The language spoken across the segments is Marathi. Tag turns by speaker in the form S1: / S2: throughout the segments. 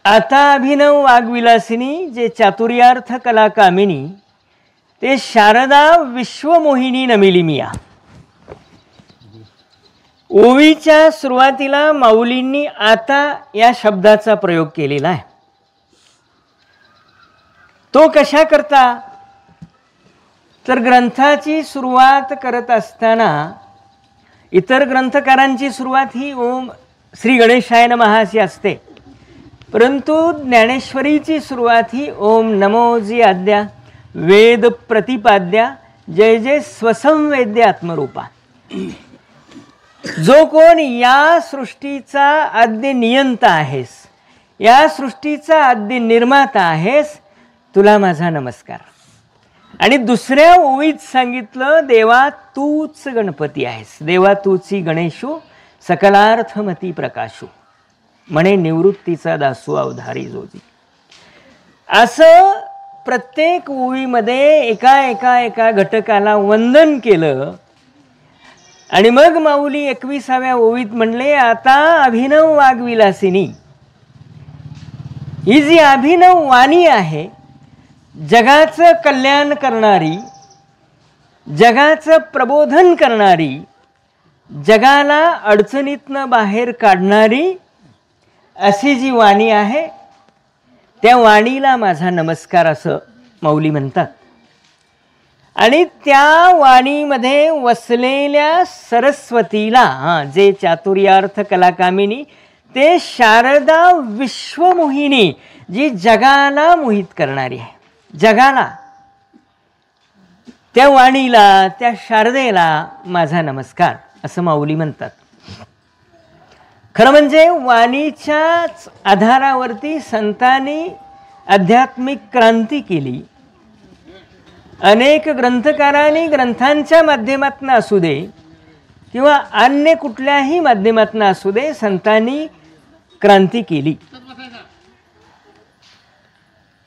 S1: आता अभिनव वाग्विलासिनी जे चातुर्यार्थ कला कामिनी ते शारदा विश्वमोहिनी नमिली मिया. ओवीच्या सुरुवातीला माऊलींनी आता या शब्दाचा प्रयोग केलेला आहे. तो कशा करता तर ग्रंथाची सुरुवात करत असताना इतर ग्रंथकारांची सुरुवात ही ओम श्री गणेशाय नमः अशी असते, परंतु ज्ञानेश्वरीची सुरुवात ही ओम नमोजी आद्या वेद प्रतिपाद्या जय जय स्वसंवेद्य आत्मरूपा. जो कोण या सृष्टीचा आद्य नियंता आहेस, या सृष्टीचा आद्य निर्माता आहेस, तुला माझा नमस्कार. आणि दुसऱ्या ओवीत सांगितलं देवा तूच गणपती आहेस, देवा तूची गणेशू सकलार्थमती प्रकाशू, म्हणे निवृत्तीचा दासू अवधारी जोजी. असं प्रत्येक ओवीमध्ये एका एका एका घटकाला वंदन केलं. आणि मग माऊली 21व्या ओवीत म्हणले आता अभिनव वाग्विलासिनी. ही जी अभिनव वाणी आहे, जगाचं कल्याण करणारी, जगाचं प्रबोधन करणारी, जगाला अडचणीतनं बाहेर काढणारी अशी जी वाणी आहे, त्या वाणीला माझा नमस्कार असं माऊली म्हणतात. आणि त्या वाणीमध्ये वसलेल्या सरस्वतीला जे चातुर्यार्थ कलाकामिनी ते शारदा विश्वमोहिनी, जी जगाला मोहित करणारी आहे, जगाला, त्या वाणीला, त्या शारदेला माझा नमस्कार असं माऊली म्हणतात. खरं म्हणजे वाणीच्याच आधारावरती संतांनी आध्यात्मिक क्रांती केली. अनेक ग्रंथकारांनी ग्रंथांच्या माध्यमातून असू दे किंवा अन्य कुठल्याही माध्यमातून असू दे, संतांनी क्रांती केली.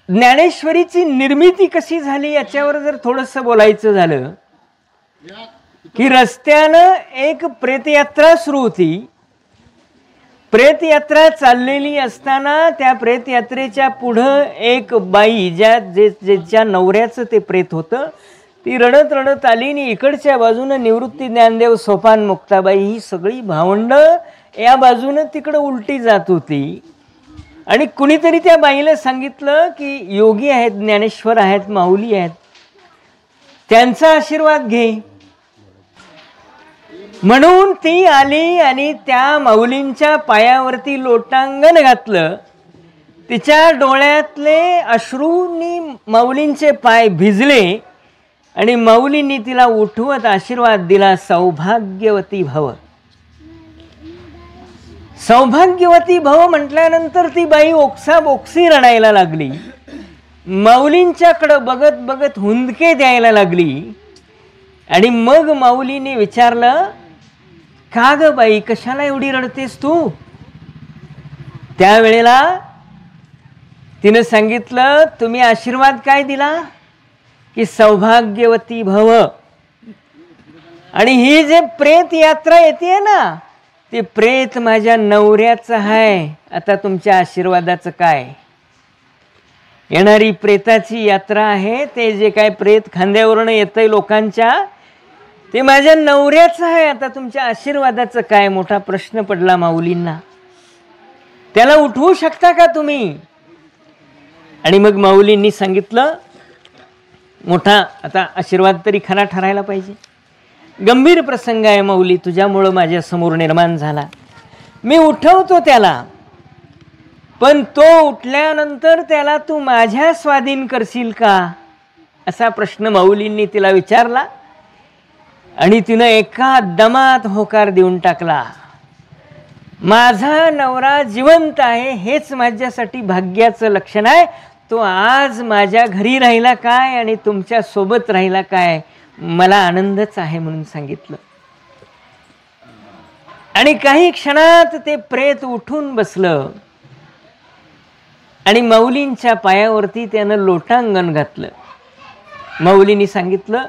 S1: ज्ञानेश्वरीची निर्मिती कशी झाली याच्यावर जर थोडंसं बोलायचं झालं की रस्त्यानं एक प्रेतयात्रा सुरू होती. प्रेतयात्रा चाललेली असताना त्या प्रेतयात्रेच्या पुढं एक बाई, ज्याच्या नवऱ्याचं ते प्रेत होतं, ती रडत रडत आली आणि इकडच्या बाजूनं निवृत्ती ज्ञानदेव सोपान मुक्ताबाई ही सगळी भावंड या बाजूनं तिकडं उलटी जात होती. आणि कुणीतरी त्या बाईला सांगितलं की योगी आहेत, ज्ञानेश्वर आहेत, माऊली आहेत, त्यांचा आशीर्वाद घे. म्हणून ती आली आणि त्या माऊलींच्या पायावरती लोटांगण घातलं. तिच्या डोळ्यातले अश्रूंनी माऊलींचे पाय भिजले आणि माऊलींनी तिला उठवत आशीर्वाद दिला, सौभाग्यवती भव. सौभाग्यवती भव म्हटल्यानंतर ती बाई ओक्साबोक्सी रडायला लागली. माऊलींच्याकडं बघत बघत हुंदके द्यायला लागली. आणि मग माऊलीने विचारलं, का ग बाई कशाला एवढी रडतेस तू? त्यावेळेला तिनं सांगितलं, तुम्ही आशीर्वाद काय दिला की सौभाग्यवती भव. आणि ही जे प्रेत यात्रा येते ना, ते प्रेत माझ्या नवऱ्याचं आहे. आता तुमच्या आशीर्वादाचं काय? येणारी प्रेताची यात्रा आहे, ते जे काय प्रेत खांद्यावरनं येतंय लोकांच्या, ते माझ्या नवऱ्याचं आहे. आता तुमच्या आशीर्वादाचं काय? मोठा प्रश्न पडला माऊलींना. त्याला उठवू शकता का तुम्ही? आणि मग माऊलींनी सांगितलं, मोठा आता आशीर्वाद तरी खरा ठरायला पाहिजे. गंभीर प्रसंग आहे माऊली, तुझ्यामुळं माझ्यासमोर निर्माण झाला. मी उठवतो त्याला, पण तो उठल्यानंतर त्याला तू माझ्या स्वाधीन करशील का? असा प्रश्न माऊलींनी तिला विचारला. आणि तिनं एका दमात होकार देऊन टाकला, माझा नवरा जिवंत आहे, हेच माझ्यासाठी भाग्याचं लक्षण आहे. तो आज माझ्या घरी राहिला काय आणि तुमच्या सोबत राहिला काय, मला आनंदच आहे म्हणून सांगितलं. आणि काही क्षणात ते प्रेत उठून बसलं आणि माऊलींच्या पायावरती त्यानं लोटांगण घातलं. माऊलींनी सांगितलं,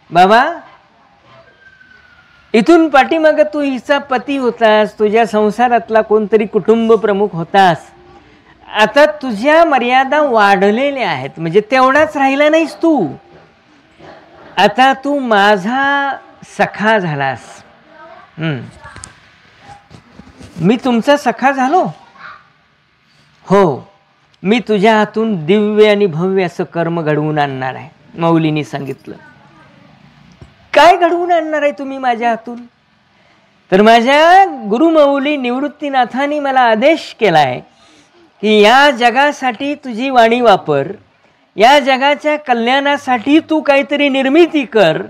S1: बाबा इथून पाठीमाग तू हिचा पती होतास, तुझ्या संसारातला कोणतरी कुटुंब प्रमुख होतास, आता तुझ्या मर्यादा वाढलेल्या आहेत, म्हणजे तेवढाच राहिला नाहीस तू, आता तू माझा सखा झालास. मी तुमचा सखा झालो. हो, मी तुझ्या हातून दिव्य आणि भव्य असं कर्म घडवून आणणार आहे. माऊलींनी सांगितलं. काय घडवून आणणार आहे तुम्ही माझ्या हातून? तर माझ्या गुरुमाऊली निवृत्तीनाथांनी मला आदेश केला आहे की या जगासाठी तुझी वाणी वापर, या जगाच्या कल्याणासाठी तू काहीतरी निर्मिती कर.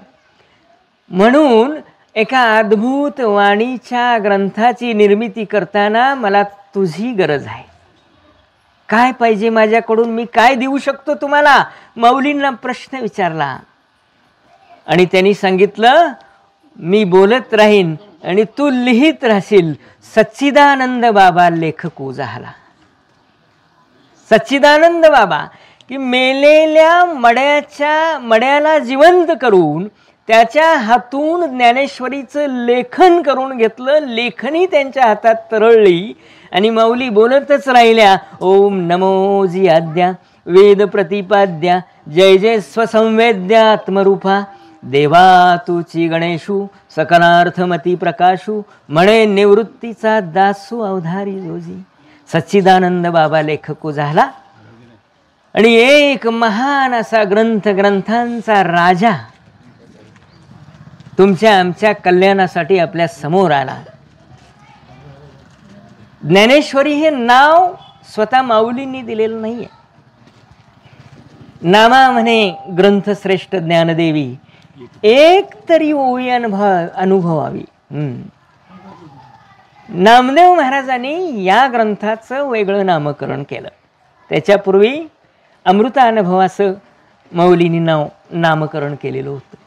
S1: म्हणून एका अद्भुत वाणीच्या ग्रंथाची निर्मिती करताना मला तुझी गरज आहे. काय पाहिजे माझ्याकडून? मी काय देऊ शकतो तुम्हाला? माऊलींना प्रश्न विचारला आणि त्यांनी सांगितलं, मी बोलत राहीन आणि तू लिहित राहशील. सच्चिदानंद बाबा लेखक झाला. सच्चिदानंद बाबा की मेलेल्या मड्याला जिवंत करून त्याच्या हातून ज्ञानेश्वरीचं लेखन करून घेतलं. लेखनी त्यांच्या हातात तरळली आणि माऊली बोलतच राहिल्या, ओम नमो जी आद्या वेद प्रतिपाद्या जय जय स्वसंवेद्यात्मरूपा देवा तुची गणेशू सकलार्थमती प्रकाशू म्हणे निवृत्तीचा दासू अवधारी जोजी. सच्चिदानंद बाबा लेखक झाला आणि एक महान असा ग्रंथांचा राजा तुमच्या आमच्या कल्याणासाठी आपल्या समोर आला. ज्ञानेश्वरी हे नाव स्वतः माऊलींनी दिलेलं नाहीये. नामा म्हणे ग्रंथश्रेष्ठ ज्ञानदेवी एक तरी ओवी अनुभवावी. नामदेव महाराजांनी या ग्रंथाचं वेगळं नामकरण केलं. त्याच्यापूर्वी अमृतानुभवाचं माऊलींनी नामकरण केलेलं होतं.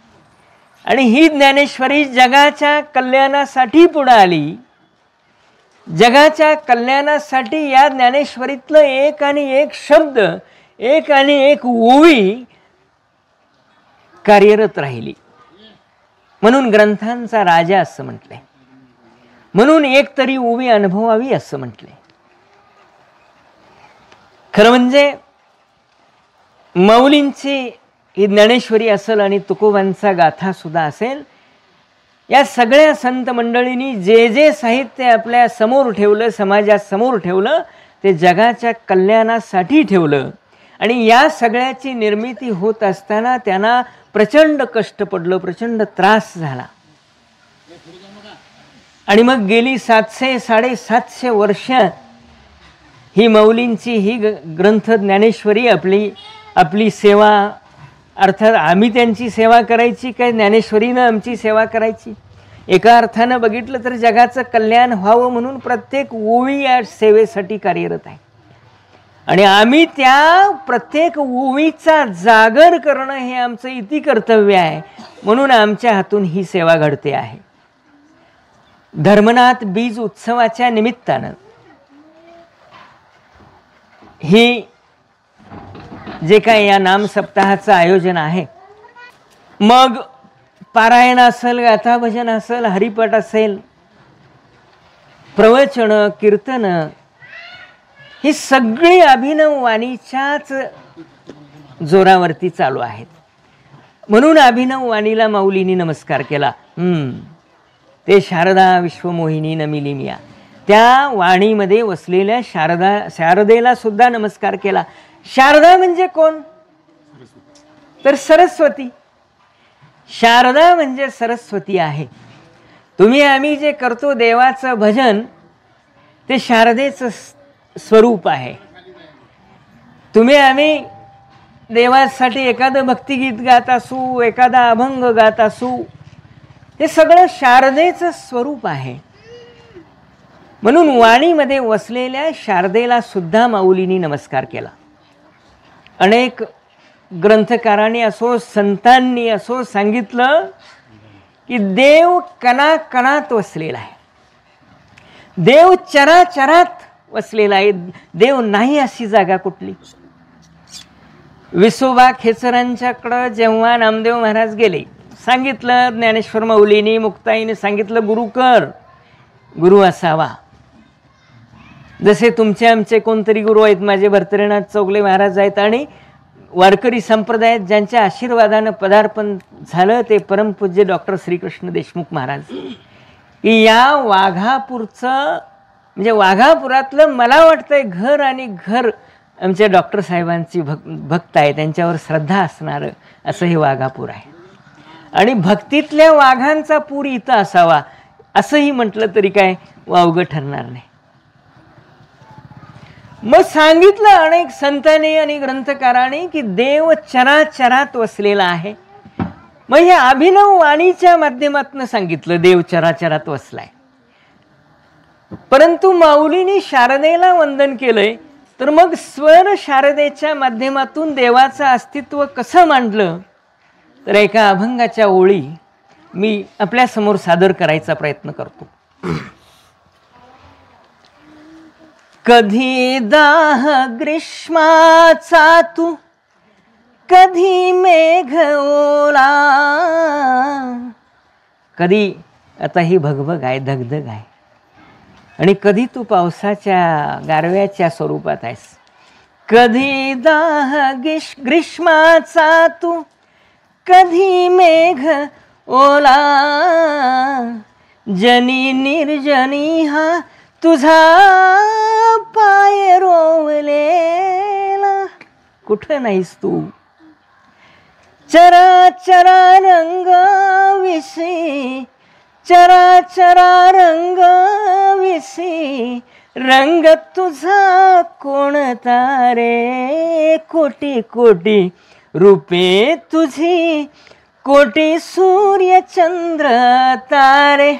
S1: आणि ही ज्ञानेश्वरी जगाच्या कल्याणासाठी पुढे आली. जगाच्या कल्याणासाठी या ज्ञानेश्वरीतलं एक आणि एक शब्द, एक आणि एक ओवी कार्यरत राहिली. म्हणून ग्रंथांचा राजा असं म्हटलंय. म्हणून एक तरी ओवी अनुभवावी असं म्हटलंय. खरं म्हणजे माऊलींची ही ज्ञानेश्वरी असेल आणि तुकोबांचा गाथा सुद्धा असेल, या सगळ्या संत मंडळींनी जे जे साहित्य आपल्या समोर ठेवलं, समाजासमोर ठेवलं, ते जगाच्या कल्याणासाठी ठेवलं. आणि या सगळ्याची निर्मिती होत असताना त्यांना प्रचंड कष्ट पडलं, प्रचंड त्रास झाला. आणि मग गेली 700-750 वर्ष ही माऊलींची ही ग्रंथ ज्ञानेश्वरी आपली सेवा, अर्थात आम्ही त्यांची सेवा करायची काय ज्ञानेश्वरीनं आमची सेवा करायची? एका अर्थानं बघितलं तर जगाचं कल्याण व्हावं म्हणून प्रत्येक ओवी या सेवेसाठी कार्यरत आहे. आणि आम्ही त्या प्रत्येक ओवीचा जागर करणं हे आमचं इति कर्तव्य आहे. म्हणून आमच्या हातून ही सेवा घडते आहे. धर्मनाथ बीज उत्सवाच्या निमित्तानं ही जे काय या नाम सप्ताहाचं आयोजन आहे, मग पारायण असेल, गाथा भजन असेल, हरिपाठ असेल, प्रवचन, कीर्तन, ही सगळी अभिनव वाणीच्याच जोरावरती चालू आहेत. म्हणून अभिनव वाणीला माऊलींनी नमस्कार केला. ते शारदा विश्वमोहिनी नमिली मिया, त्या वाणीमध्ये वसलेल्या शारदेला सुद्धा नमस्कार केला. शारदा म्हणजे कोण? तर सरस्वती. शारदा म्हणजे सरस्वती आहे. तुम्ही आम्ही जे करतो देवाचं भजन, ते शारदेचं स्वरूप आहे. तुम्ही आम्ही देवासाठी एखादं भक्तिगीत गात असू, एखादा अभंग गात असू, हे सगळं शारदेचं स्वरूप आहे. म्हणून वाणीमध्ये वसलेल्या शारदेला सुद्धा माऊलींनी नमस्कार केला. अनेक ग्रंथकारांनी असो, संतांनी असो सांगितलं की देव कणाकणात वसलेला आहे, देव चराचरात वसलेला आहे, देव नाही अशी जागा कुठली. विसोबा खेचरांच्याकडं जेव्हा नामदेव महाराज गेले, सांगितलं ज्ञानेश्वर माऊलींनी, मुक्ताईने सांगितलं गुरु कर, गुरु असावा. जसे तुमचे आमचे कोणतरी गुरु आहेत, माझे भरतरीनाथ चौगले महाराज आहेत आणि वारकरी संप्रदायात ज्यांच्या आशीर्वादानं पदार्पण झालं ते परमपूज्य डॉक्टर श्रीकृष्ण देशमुख महाराज, की या वाघापूरचं म्हणजे वाघापुरातलं मला वाटतंय घर आणि घर आमच्या डॉक्टर साहेबांची भक्त आहे, त्यांच्यावर श्रद्धा असणारं असं हे वाघापूर आहे. आणि भक्तीतल्या वाघांचा पूर इथं असावा असंही म्हटलं तरी काय वावगं ठरणार नाही. मग सांगितलं अनेक संतांनी आणि ग्रंथकारांनी की देव चराचरात वसलेला आहे. मग हे अभिनव वाणीच्या माध्यमातून सांगितलं देव चराचरात वसलाय. परंतु माऊलींनी शारदेला वंदन केलंय, तर मग स्वर शारदेच्या माध्यमातून देवाचं अस्तित्व कसं मांडलं, तर एका अभंगाच्या ओळी मी आपल्या समोर सादर करायचा प्रयत्न करतो. कधी दाह ग्रीष्माचा तू, कधी मेघ ओला, कधी आता ही भगभग आहे, धगधग आहे, आणि कधी तू पावसाच्या गारव्याच्या स्वरूपात आहेस. कधी दाह ग्रीष्माचा तू, कधी मेघ ओला, जनी निर्जनी हा तुझा पाय रोवलेला, कुठं नाहीस तू. चराचरा रंग विसी, चराचरा रंग विसी, रंग तुझा कोणता रे, कोटी कोटी रूपे तुझी, कोटी सूर्य चंद्र तारे.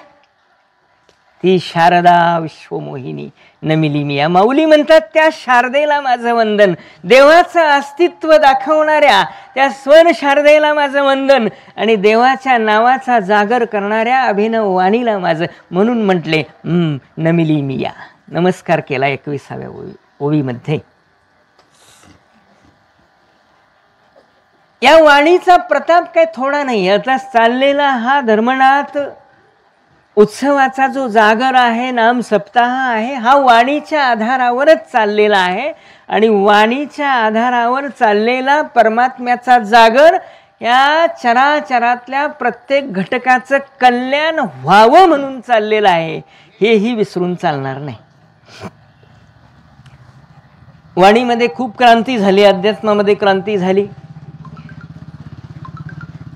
S1: ती शारदा विश्वमोहिनी नमिली मिया. माऊली म्हणतात त्या शारदेला माझं वंदन, देवाचं अस्तित्व दाखवणाऱ्या त्या स्वर शारदेला माझं वंदन, आणि देवाच्या नावाचा जागर करणाऱ्या अभिनव वाणीला माझं, म्हणून म्हटले नमिली मिया. नमस्कार केला 21व्या ओवीमध्ये. या वाणीचा प्रताप काय थोडा नाही. आता चाललेला हा धर्मनाथ उत्सवाचा जो जागर आहे, नाम सप्ताह आहे, हा वाणीच्या आधारावरच चाललेला आहे. आणि वाणीच्या आधारावर चाललेला परमात्म्याचा जागर या चराचरातल्या प्रत्येक घटकाचं कल्याण व्हावं म्हणून चाललेलं आहे, हेही विसरून चालणार नाही. वाणीमध्ये खूप क्रांती झाली, अध्यात्मामध्ये क्रांती झाली.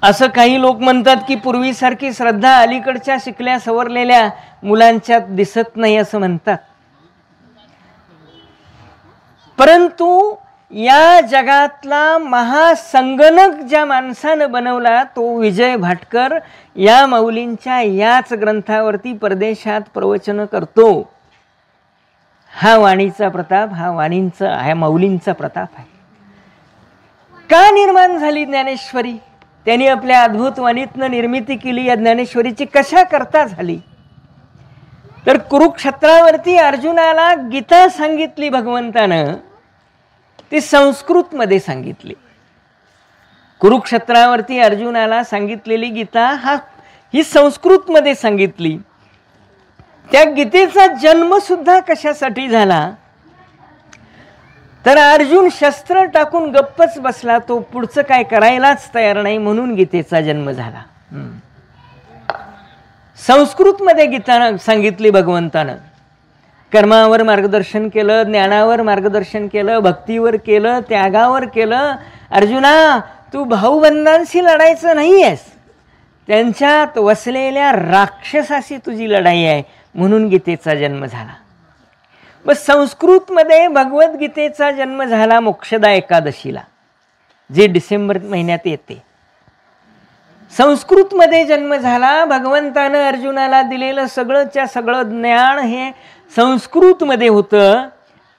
S1: असं काही लोक म्हणतात की पूर्वीसारखी श्रद्धा अलीकडच्या शिकल्या सवरलेल्या मुलांच्यात दिसत नाही असं म्हणतात. परंतु या जगातला महासंगणक ज्या माणसानं बनवला तो विजय भाटकर या माऊलींच्या याच ग्रंथावरती परदेशात प्रवचन करतो. हा वाणीचा प्रताप, हा माऊलींचा प्रताप आहे. का निर्माण झाली ज्ञानेश्वरी? त्यांनी आपल्या अद्भुत वाणीतनं निर्मिती केली. या ज्ञानेश्वरीची कशा करता झाली? तर कुरुक्षेत्रावरती अर्जुनाला गीता सांगितली भगवंतानं, ती संस्कृतमध्ये सांगितली. कुरुक्षेत्रावरती अर्जुनाला सांगितलेली गीता ही संस्कृतमध्ये सांगितली. त्या गीतेचा जन्म सुद्धा कशासाठी झाला? तर अर्जुन शस्त्र टाकून गप्पच बसला, तो पुढचं काय करायलाच तयार नाही, म्हणून गीतेचा जन्म झाला. संस्कृतमध्ये गीता सांगितली भगवंतानं. कर्मावर मार्गदर्शन केलं, ज्ञानावर मार्गदर्शन केलं, भक्तीवर केलं, त्यागावर केलं. अर्जुना, तू भाऊबंधांशी लढायचं नाही आहेस, त्यांच्यात वसलेल्या राक्षसाशी तुझी लढाई आहे, म्हणून गीतेचा जन्म झाला. मग संस्कृतमध्ये भगवद्गीतेचा जन्म झाला मोक्षदा एकादशीला, जे डिसेंबर महिन्यात येते. संस्कृतमध्ये जन्म झाला. भगवंतानं अर्जुनाला दिलेलं सगळंच्या सगळं ज्ञान हे संस्कृतमध्ये होतं.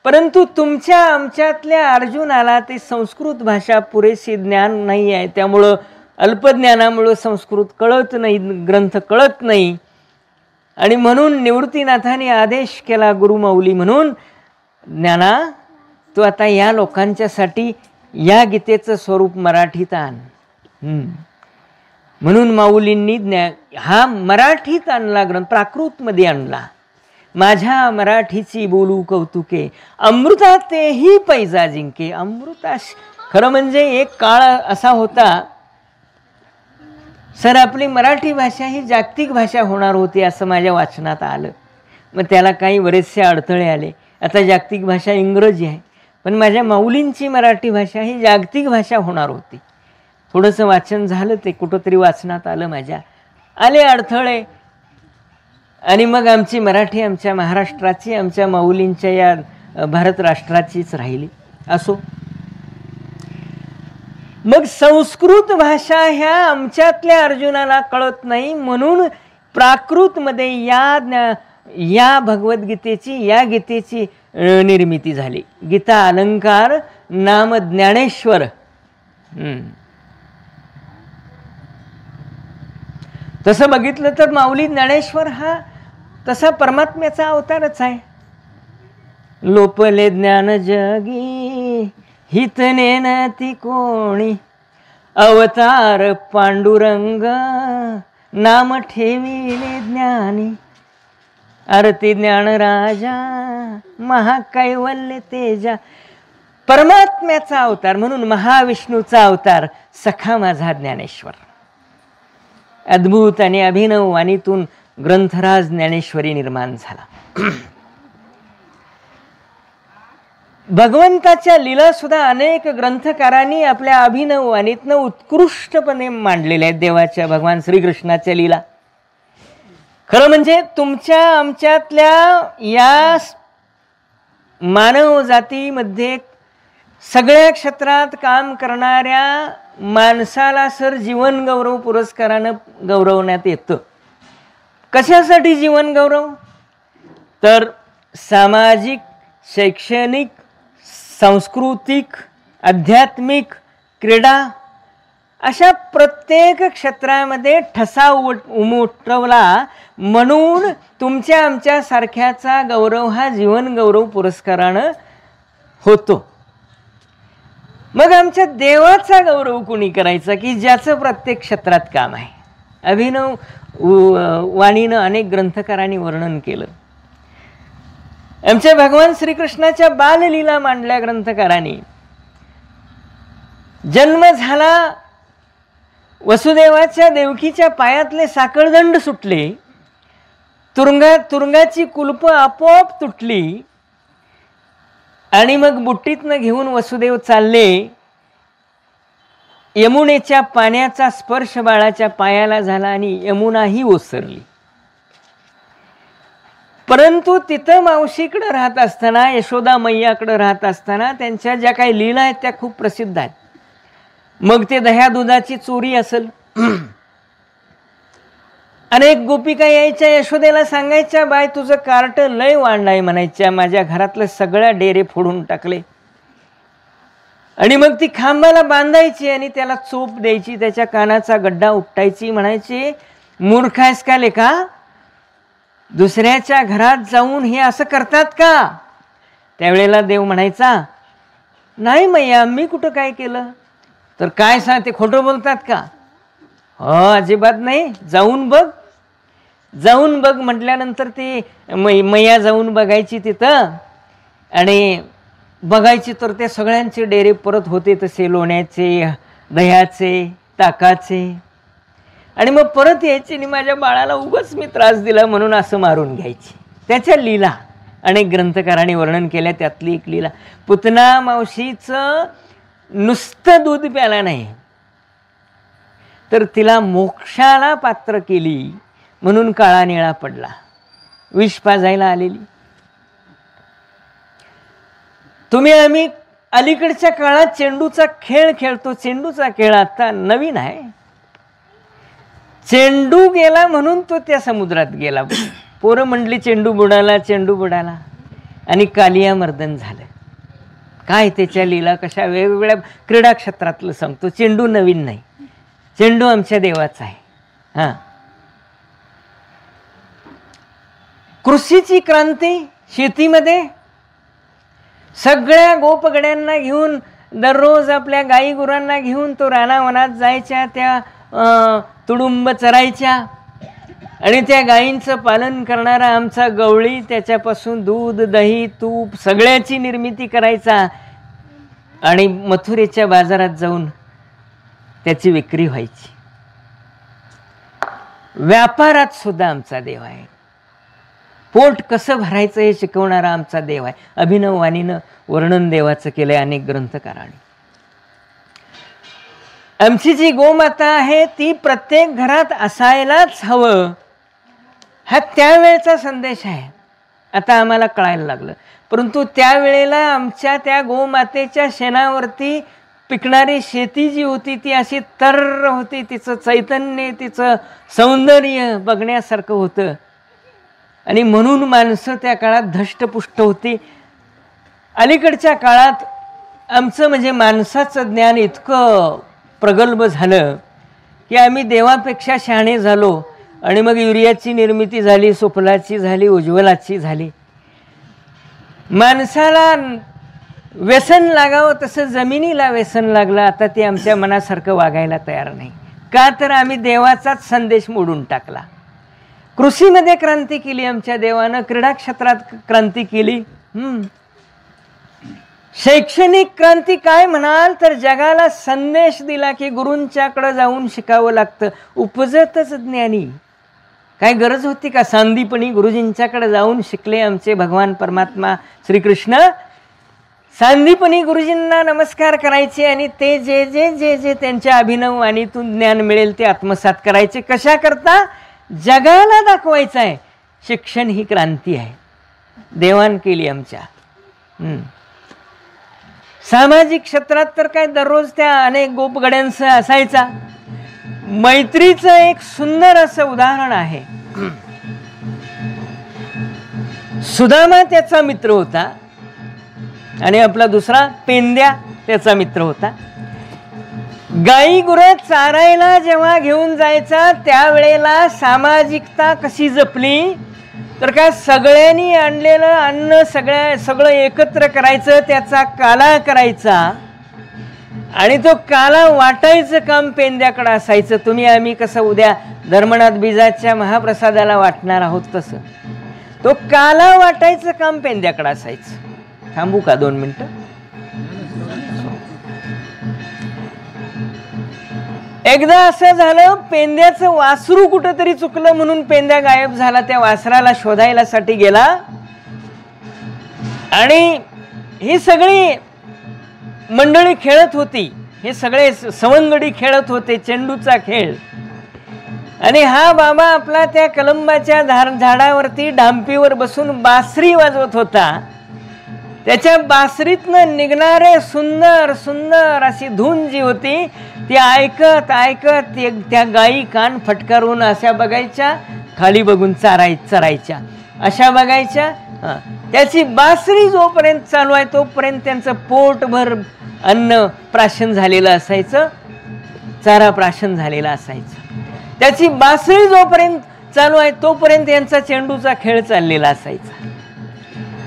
S1: परंतु तुमच्या आमच्यातल्या अर्जुनाला ते संस्कृत भाषा पुरेशी ज्ञान नाही आहे, त्यामुळं अल्पज्ञानामुळं संस्कृत कळत नाही, ग्रंथ कळत नाही. आणि म्हणून निवृत्तीनाथाने आदेश केला गुरुमाऊली म्हणून, ज्ञाना तू आता या लोकांच्यासाठी या गीतेचं स्वरूप मराठीत आण. म्हणून माऊलींनी हा मराठीत आणला ग्रंथ, प्राकृतमध्ये आणला. माझ्या मराठीची बोलू कौतुके, अमृता तेही पैजा जिंके. अमृता खरं म्हणजे एक काळ असा होता सर, आपली मराठी भाषा ही जागतिक भाषा होणार होती असं माझ्या वाचनात आलं. मग त्याला काही बरेचसे अडथळे आले. आता जागतिक भाषा इंग्रजी आहे, पण माझ्या माऊलींची मराठी भाषा ही जागतिक भाषा होणार होती. थोडंसं वाचन झालं, ते कुठंतरी वाचनात आलं माझ्या, आले अडथळे. आणि मग आमची मराठी आमच्या महाराष्ट्राची, आमच्या माऊलींच्या या भारत राष्ट्राचीच राहिली. असो, मग संस्कृत भाषा ह्या आमच्यातल्या अर्जुनाला कळत नाही, म्हणून प्राकृतमध्ये या भगवद्गीतेची, या गीतेची निर्मिती झाली. गीता अलंकार नाम ज्ञानेश्वर. तसं बघितलं तर माऊली ज्ञानेश्वर हा तसा परमात्म्याचा अवतारच आहे. लोपले ज्ञान जगी हितने नती कोणी, अवतार पांडुरंग नाम ठेविले ज्ञानी. आरती ज्ञान राजा महाकैवल्य तेजा. परमात्म्याचा अवतार म्हणून महाविष्णूचा अवतार सखा माझा ज्ञानेश्वर. अद्भुत आणि अभिनव वाणीतून ग्रंथराज ज्ञानेश्वरी निर्माण झाला. भगवंताच्या लीला सुद्धा अनेक ग्रंथकारांनी आपल्या अभिनव वाणीतनं उत्कृष्टपणे मांडलेल्या आहेत. देवाच्या, भगवान श्रीकृष्णाच्या लीला खरं म्हणजे तुमच्या आमच्यातल्या या मानव जातीमध्ये सगळ्या क्षेत्रात काम करणाऱ्या माणसाला सर जीवन गौरव पुरस्कारानं गौरवण्यात येतं. कशासाठी जीवन गौरव? तर सामाजिक, शैक्षणिक, सांस्कृतिक, आध्यात्मिक, क्रीडा अशा प्रत्येक क्षेत्रामध्ये ठसा उमटवला म्हणून तुमच्या आमच्या सारख्याचा गौरव हा जीवन गौरव पुरस्कारानं होतो. मग आमच्या देवाचा गौरव कोणी करायचा की ज्याचं प्रत्येक क्षेत्रात काम आहे. अभिनव वाणीनं अनेक ग्रंथकारांनी वर्णन केलं. आमच्या भगवान श्रीकृष्णाच्या बाललीला मांडल्या ग्रंथकारांनी. जन्म झाला, वसुदेवाच्या देवकीच्या पायातले साखळदंड सुटले, तुरुंगाची कुलप आपोआप तुटली आणि मग बुट्टीतनं घेऊन वसुदेव चालले. यमुनेच्या पाण्याचा स्पर्श बाळाच्या पायाला झाला आणि यमुनाही ओसरली. परंतु तिथं मावशीकडे राहत असताना, यशोदा मैयाकडे राहत असताना त्यांच्या ज्या काही लीला आहेत त्या खूप प्रसिद्ध आहेत. मग ते दह्या दुधाची चोरी असेल, अनेक गोपिका यायच्या यशोदेला सांगायच्या, बाय तुझं कार्ट लय वाढलाय म्हणायच्या, माझ्या घरातले सगळ्या डेरे फोडून टाकले. आणि मग ती खांबाला बांधायची आणि त्याला चोप द्यायची, त्याच्या कानाचा गड्डा उपटायची, म्हणायची मूर्ख आहेस का लेका, दुसऱ्याच्या घरात जाऊन हे असं करतात का? त्यावेळेला देव म्हणायचा, नाही मैया मी कुठं काय केलं. तर काय सांग, ते खोटं बोलतात का? हो अजिबात नाही, जाऊन बघ. जाऊन बघ म्हटल्यानंतर ती मैया जाऊन बघायची तिथं आणि बघायची तर ते सगळ्यांचे डेरे परत होते तसे, लोण्याचे, दह्याचे, ताकाचे. आणि मग परत यायची आणि माझ्या बाळाला उगाच मी त्रास दिला म्हणून असं मारून घ्यायची. त्याच्या लीला अनेक ग्रंथकारांनी वर्णन केल्या. त्यातली एक लीला, पुतना मावशीचं नुसतं दूध प्याला नाही तर तिला मोक्षाला पात्र केली म्हणून काळा निळा पडला. विष पाजायला आलेली. तुम्ही आम्ही अलीकडच्या काळात चेंडूचा खेळ खेळतो. चेंडूचा खेळ आता नवीन आहे. चेंडू गेला म्हणून तो त्या समुद्रात गेला. पोरं म्हणली चेंडू बुडाला, चेंडू बुडाला आणि कालिया मर्दन झालं. काय त्याच्या लीला कशा वेगवेगळ्या क्रीडा क्षेत्रातलं सांगतो. चेंडू नवीन नाही, चेंडू आमच्या देवाचा आहे. हां, कृषीची क्रांती शेतीमध्ये सगळ्या गोपगड्यांना घेऊन दररोज आपल्या गाई गुरांना घेऊन तो रानावनात जायच्या, त्या तुडुंब चरायच्या. आणि त्या गायींचं पालन करणारा आमचा गवळी त्याच्यापासून दूध, दही, तूप सगळ्याची निर्मिती करायचा आणि मथुरेच्या बाजारात जाऊन त्याची विक्री व्हायची. व्यापारात सुद्धा आमचा देव आहे. पोट कसं भरायचं हे शिकवणारा आमचा देव आहे. अभिनव वाणीनं वर्णन देवाचं केलंय अनेक ग्रंथकारांनी. आमची जी गोमाता आहे ती प्रत्येक घरात असायलाच हवं, हा त्यावेळेचा संदेश आहे. आता आम्हाला कळायला लागलं, परंतु त्यावेळेला आमच्या त्या गोमातेच्या शेणावरती पिकणारी शेती जी होती ती अशी तर्र होती. तिचं चैतन्य, तिचं सौंदर्य बघण्यासारखं होतं आणि म्हणून माणसं त्या काळात धष्टपुष्ट होती. अलीकडच्या काळात आमचं म्हणजे माणसाचं ज्ञान इतकं प्रगल्भ झालं की आम्ही देवापेक्षा शहाणे झालो आणि मग युरियाची निर्मिती झाली, सुफलाची झाली, उज्ज्वलाची झाली. माणसाला व्यसन लागावं तसं जमिनीला व्यसन लागलं. आता ते आमच्या मनासारखं वागायला तयार नाही. का तर आम्ही देवाचाच संदेश मोडून टाकला. कृषीमध्ये क्रांती केली आमच्या देवानं, क्रीडा क्षेत्रात क्रांती केली, शैक्षणिक क्रांती काय म्हणाल तर जगाला संदेश दिला की गुरूंच्याकडे जाऊन शिकावं लागतं. उपजतच ज्ञानी. काय गरज होती का सांदीपणी गुरुजींच्याकडे जाऊन शिकले आमचे भगवान परमात्मा श्रीकृष्ण. सांदीपणी गुरुजींना नमस्कार करायचे आणि ते जे जे जे जे त्यांच्या अभिनव वाणीतून ज्ञान मिळेल ते आत्मसात करायचे. कशा करता? जगाला दाखवायचं आहे. शिक्षण ही क्रांती आहे, देवान केली आमच्या. सामाजिक क्षेत्रात तर काय दररोज त्या अनेक गोपगड्यांसह असायचा. मैत्रीचं एक सुंदर असं उदाहरण आहे. सुदामा त्याचा मित्र होता आणि आपला दुसरा पेंद्या त्याचा मित्र होता. गाई गुरं चारायला जेव्हा घेऊन जायचा त्यावेळेला सामाजिकता कशी जपली तर काय सगळ्यांनी आणलेलं अन्न सगळं एकत्र करायचं, त्याचा काला करायचा आणि तो काला वाटायचं काम पेंद्याकडे असायचं. तुम्ही आम्ही कसं उद्या धर्मनाथ बीजाच्या महाप्रसादाला वाटणार आहोत तसं तो काला वाटायचं काम पेंद्याकडे असायचं. थांबू का 2 मिनिटं? एकदा असं झालं, पेंद्याचं वासरू कुठंतरी चुकलं म्हणून पेंद्या गायब झाला. त्या वासराला शोधायला साठी गेला आणि ही सगळी मंडळी खेळत होती. हे सगळे सवंगडी खेळत होते चेंडूचा खेळ. आणि हा बाबा आपला त्या कलंबाच्या झाडावरती डांपीवर बसून बासरी वाजवत होता. त्याच्या बासरीतनं निघणारे सुंदर सुंदर अशी धून जी होती ती ऐकत ऐकत त्या गायी कान फटकारून अशा बघायच्या, खाली बघून चरायच्या, अशा बघायच्या. त्याची बासरी जोपर्यंत चालू आहे तोपर्यंत त्यांचं पोटभर अन्न प्राशन झालेलं असायचं, चारा प्राशन झालेला असायचं. त्याची बासरी जोपर्यंत चालू आहे तोपर्यंत यांचा चेंडूचा खेळ चाललेला असायचा.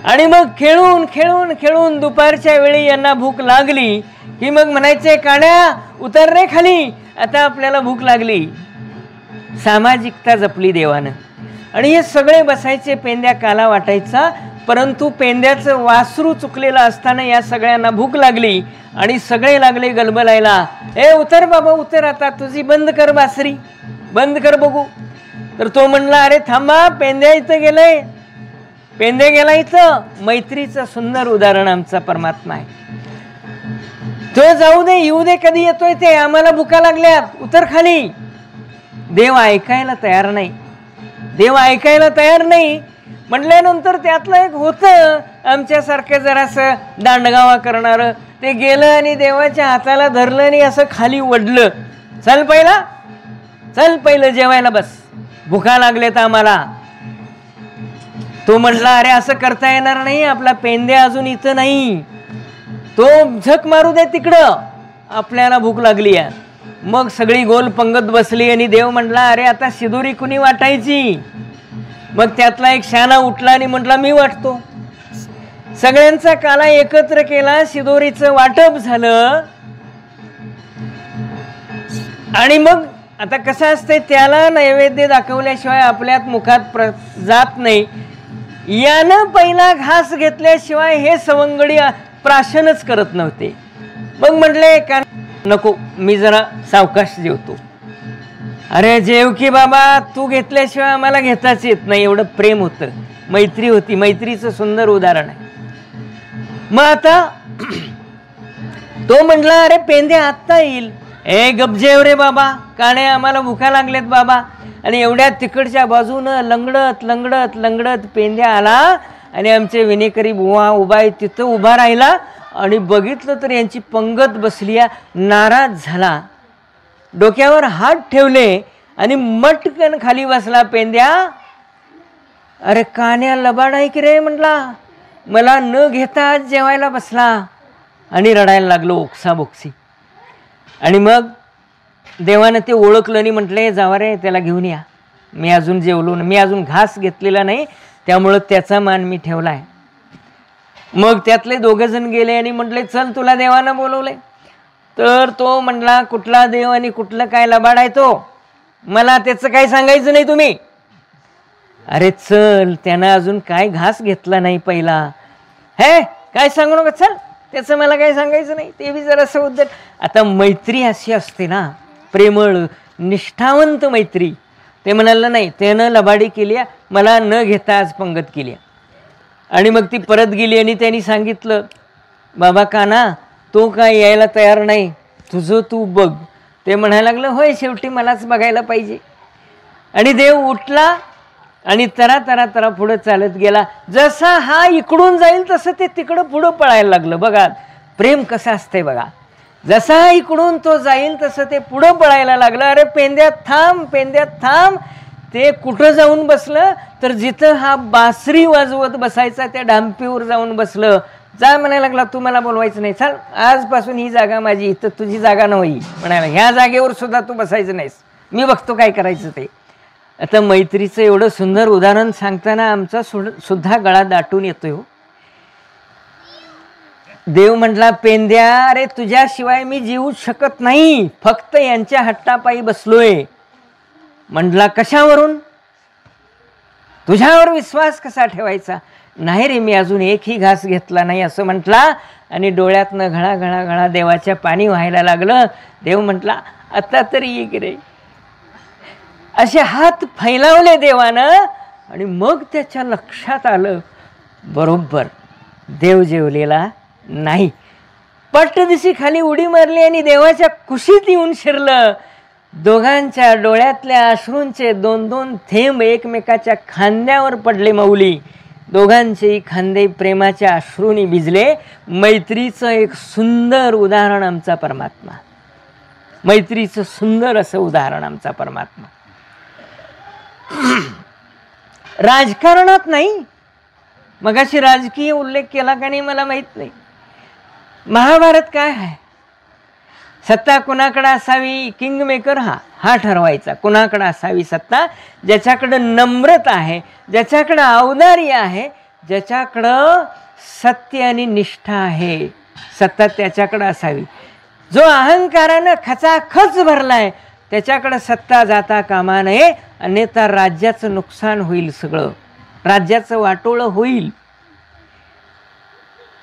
S1: आणि मग खेळून खेळून खेळून दुपारच्या वेळी यांना भूक लागली की मग म्हणायचे, काड्या उतर रे खाली, आता आपल्याला भूक लागली. सामाजिकता जपली देवानं. आणि हे सगळे बसायचे, पेंद्या काला वाटायचा. परंतु पेंद्याचं वासरू चुकलेलं असताना या सगळ्यांना भूक लागली आणि सगळे लागले गलबलायला, ए उतर बाबा उतर, आता तुझी बंद कर बासरी, बंद कर बघू. तर तो म्हणला, अरे थांबा, पेंद्या इथं गेलंय, पेंद्या गेला इथं. मैत्रीचं सुंदर उदाहरण आमचा परमात्मा आहे. तो जाऊ दे, येऊ दे, कधी येतोय ते, आम्हाला भुका लागल्यात, उतर खाली. देव ऐकायला तयार नाही. देव ऐकायला तयार नाही म्हटल्यानंतर त्यातलं एक होतं आमच्यासारखं जरासं दांडगावा करणारं. ते गेलं आणि देवाच्या हाताला धरलं आणि असं खाली वडलं. चल पहिलं जेवायला बस, भुका लागलेत आम्हाला. तो म्हटला, अरे असं करता येणार नाही, आपला पेंद्या अजून इथं नाही, तो झक मारू दे तिकडं, आपल्याला भूक लागली आहे. मग सगळी गोल पंगत बसली आणि देव म्हटला, अरे आता शिदोरी कुणी वाटायची? मग त्यातला एक शाना उठला आणि म्हटला, मी वाटतो. सगळ्यांचा काला एकत्र केला, शिदोरीचं वाटप झालं आणि मग आता कसं असते, त्याला नैवेद्य दाखवल्याशिवाय आपल्यात मुखात जात नाही. यानं पहिला घास घेतल्याशिवाय हे सवंगडी प्राशनच करत नव्हते. मग म्हटले का नको, मी जरा सावकाश जेवतो. अरे जेव की बाबा, तू घेतल्याशिवाय आम्हाला घेताच येत नाही. एवढं प्रेम होतं, मैत्री होती. मैत्रीचं सुंदर उदाहरण आहे. मग आता तो म्हटला अरे पेंदे आत्ता येईल. ए गपजेव रे बाबा, काणे आम्हाला भुका लागलेत बाबा. आणि एवढ्या तिकडच्या बाजूनं लंगडत लंगडत लंगडत पेंद्या आला आणि आमचे विनेकरी बुवा उभा आहे तिथं उभा राहिला. आणि बघितलं तर यांची पंगत बसली. नाराज झाला, डोक्यावर हात ठेवले आणि मटकन खाली बसला. पेंद्या अरे कान्या लबाड आहे की रे म्हटला, मला न घेता आज जेवायला बसला. आणि रडायला लागलो ओक्साबोक्सी. आणि मग देवानं ते ओळखलं आणि म्हटले जावा रे त्याला घेऊन या, मी अजून जेवलो नाही, मी अजून घास घेतलेला नाही, त्यामुळं त्याचा मान मी ठेवलाय. मग त्यातले दोघं जण गेले आणि म्हटले चल तुला देवानं बोलवलंय. तर तो म्हटला कुठला देव आणि कुठलं काय लबाड आहे तो, मला त्याचं काय सांगायचं नाही तुम्ही. अरे चल, त्यानं अजून काय घास घेतला नाही पहिला. हे काय सांगू नका, चल त्याचं मला काय सांगायचं नाही. ते बी जरासं उद्धट. आता मैत्री अशी असते ना, प्रेमळ निष्ठावंत मैत्री. ते म्हणालं नाही, त्यानं लबाडी केली, मला न घेता आज पंगत केली. आणि मग ती परत गेली आणि त्यांनी सांगितलं बाबा काना तो काय यायला तयार नाही, तुझं तू बघ. ते म्हणायला लागलं होय शेवटी मलाच बघायला पाहिजे. आणि देव उठला आणि तरा तरा तरा पुढं चालत गेला. जसा हा इकडून जाईल तसं ते तिकडं पुढं पळायला लागलं. बघा प्रेम कसं असतंय बघा, जसा हा इकडून तो जाईल तसं ते पुढं पळायला लागलं. अरे पेंद्यात थांब, पेंद्यात थांब. ते कुठं जाऊन बसलं तर जिथं हा बासरी वाजवत बसायचा त्या डांपीवर जाऊन बसलं. जा म्हणायला लागला तू मला बोलवायचं नाही, चल आजपासून ही जागा माझी, इथं तुझी जागा नव्हती म्हणायला. ह्या जागेवर सुद्धा तू बसायचं नाहीस, मी बघतो काय करायचं ते. आता मैत्रीचं एवढं सुंदर उदाहरण सांगताना आमचा सुद्धा गळा दाटून येतोय हो. देव म्हटला पेंद्या अरे तुझ्याशिवाय मी जीवू शकत नाही, फक्त यांच्या हट्टापायी बसलोय. म्हटला कशावरून, तुझ्यावर विश्वास कसा ठेवायचा. नाही रे मी अजून एकही घास घेतला नाही असं म्हटला. आणि डोळ्यातनं घळा घळा घळा देवाच्या पाणी व्हायला लागलं. देव म्हटला आता तरी ये की रे. असे हात फैलावले देवानं. आणि मग त्याच्या लक्षात आलं बरोबर देव जेवलेला नाही. पट्टदिशी खाली उडी मारली आणि देवाच्या कुशीत येऊन शिरलं. दोघांच्या डोळ्यातल्या अश्रूंचे दोन दोन थेंब एकमेकाच्या खांद्यावर पडले माऊली. दोघांचेही खांदे प्रेमाच्या अश्रूंनी भिजले. मैत्रीचं एक सुंदर उदाहरण आमचा परमात्मा, मैत्रीचं सुंदर असं उदाहरण आमचा परमात्मा. राजकारणात नाही, मगाशी राजकीय उल्लेख केला का नाही मला माहित नाही. महाभारत काय आहे, सत्ता कुणाकडे असावी, किंग मेकर हा ठरवायचा. कुणाकडे असावी सत्ता, ज्याच्याकडं नम्रता आहे, ज्याच्याकडं औदार्य आहे, ज्याच्याकडं सत्य आणि निष्ठा आहे, सत्ता त्याच्याकडं असावी. जो अहंकारानं खचाखच भरलाय त्याच्याकडं सत्ता जाता कामा नये, अन्यथा राज्याचं नुकसान होईल, सगळं राज्याचं वाटोळं होईल.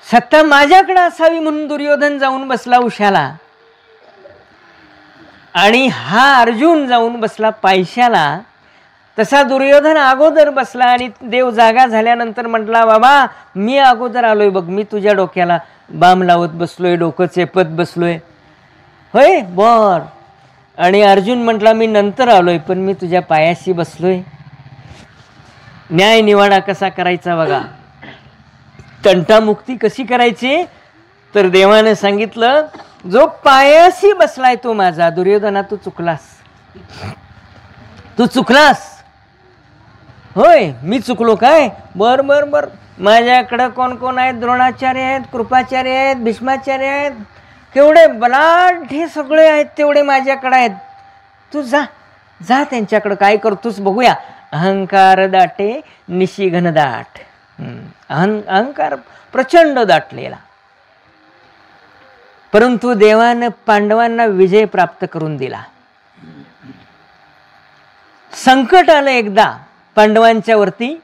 S1: सत्ता माझ्याकडे असावी म्हणून दुर्योधन जाऊन बसला उशाला आणि हा अर्जुन जाऊन बसला पायशाला. तसा दुर्योधन अगोदर बसला आणि देव जागा झाल्यानंतर म्हटला बाबा मी अगोदर आलोय बघ, मी तुझ्या डोक्याला बाम लावत बसलोय, डोकं चेपत बसलोय. होय बर. आणि अर्जुन म्हटला मी नंतर आलोय पण मी तुझ्या पायाशी बसलोय. न्याय निवाडा कसा करायचा बघा, तंटामुक्ती कशी करायची. तर देवाने सांगितलं जो पायाशी बसलाय तो माझा. दुर्योधना तू चुकलास, तू चुकलास. होय मी चुकलो काय, बर बर बर. माझ्याकडं कोण कोण आहेत, द्रोणाचार्य आहेत, कृपाचार्य आहेत, भीष्माचार्य आहेत, केवढे बलाढ्य हे सगळे आहेत तेवढे माझ्याकडे आहेत. तू जा जा त्यांच्याकडं, काय करतोस बघूया. अहंकार दाटे निशी घनदाट. अहंकार प्रचंड दाटलेला. परंतु देवानं पांडवांना विजय प्राप्त करून दिला. संकट आलं एकदा पांडवांच्या वरती.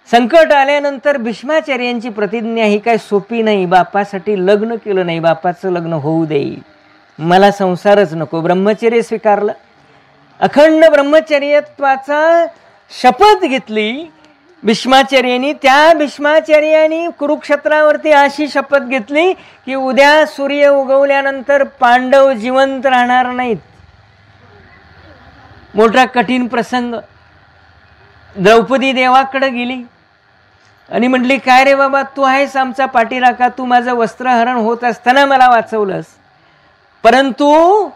S1: संकट आल्यानंतर भीष्माचार्यांची प्रतिज्ञा ही काय सोपी नाही. बापासाठी लग्न केलं नाही, बापाचं लग्न होऊ देईल, मला संसारच नको, ब्रह्मचर्य स्वीकारलं. अखंड ब्रह्मचर्यत्वाचा शपथ घेतली भीष्माचार्यांनी. त्या भीष्माचार्यांनी कुरुक्षेत्रावरती अशी शपथ घेतली की उद्या सूर्य उगवल्यानंतर पांडव जिवंत राहणार नाहीत. मोठा कठीण प्रसंग. द्रौपदी देवाकडे गेली आणि म्हटली, काय रे बाबा, तू आहेस आमचा पाठीराखा, तू माझं वस्त्रहरण होत असताना मला वाचवलंस, परंतु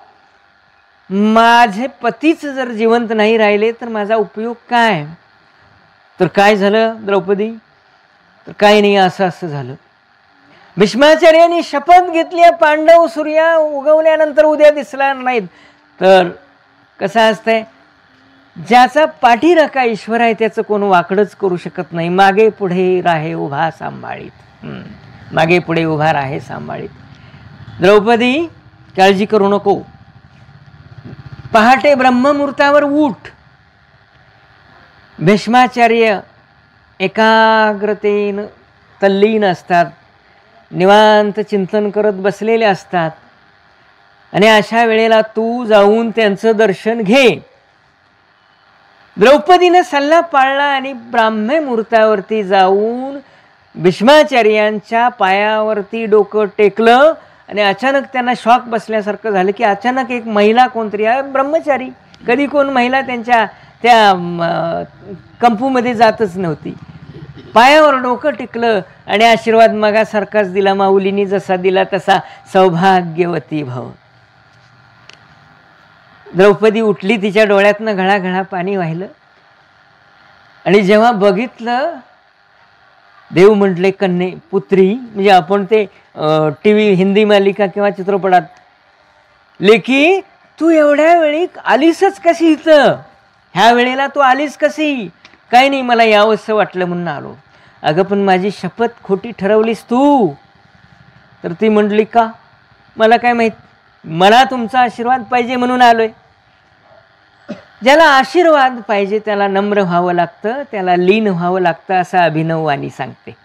S1: माझे पतीच जर जिवंत नाही राहिले तर माझा उपयोग काय? तर काय झालं द्रौपदी? तर काय नाही, असं असं झालं. भीष्माचार्यांनी शपथ घेतली, पांडव सूर्य उगवल्यानंतर उद्या दिसणार नाहीत. तर कसं असतंय, ज्याचा पाठीराखा ईश्वर आहे त्याचं कोण वाकडच करू शकत नाही. मागे पुढे राहे उभा सांभाळीत, मागे पुढे उभा राहे सांभाळीत. द्रौपदी काळजी करू नको, पहाटे ब्रह्ममुहूर्तावर उठ. भीष्माचार्य एकाग्रतेनं तल्लीन असतात, निवांत चिंतन करत बसलेले असतात आणि अशा वेळेला तू जाऊन त्यांचं दर्शन घे. द्रौपदीने सल्ला पाळला आणि ब्राह्मी मुहूर्तावरती जाऊन भीष्माचार्यांच्या पायावरती डोकं टेकलं आणि अचानक त्यांना शॉक बसल्यासारखं झालं की अचानक एक महिला कोणतरी आहे, ब्रह्मचारी, कधी कोण महिला त्यांच्या त्या कंपूमध्ये जातच नव्हती, पायावर डोकं टिकलं आणि आशीर्वाद मागासारखाच दिला. माऊलींनी जसा दिला तसा, सौभाग्यवती भव. द्रौपदी उठली, तिच्या डोळ्यातनं घळाघळा पाणी वाहिलं आणि जेव्हा बघितलं, देव म्हटले, कन्ये पुत्री, म्हणजे आपण ते TV हिंदी मालिका किंवा चित्रपटात, लेकी तू एवढ्या वेळी आलीसच कशी इथं, ह्या वेळेला तू आलीस कशी? काही नाही, मला यावंसं वाटलं म्हणून आलो. अगं पण माझी शपथ खोटी ठरवलीस तू. तर ती म्हटली, का? मला काय माहीत, मला तुमचा आशीर्वाद पाहिजे म्हणून आलोय. ज्याला आशीर्वाद पाहिजे त्याला नम्र व्हावं लागतं, त्याला लीन व्हावं लागतं, असं अभिनव वाणी सांगते,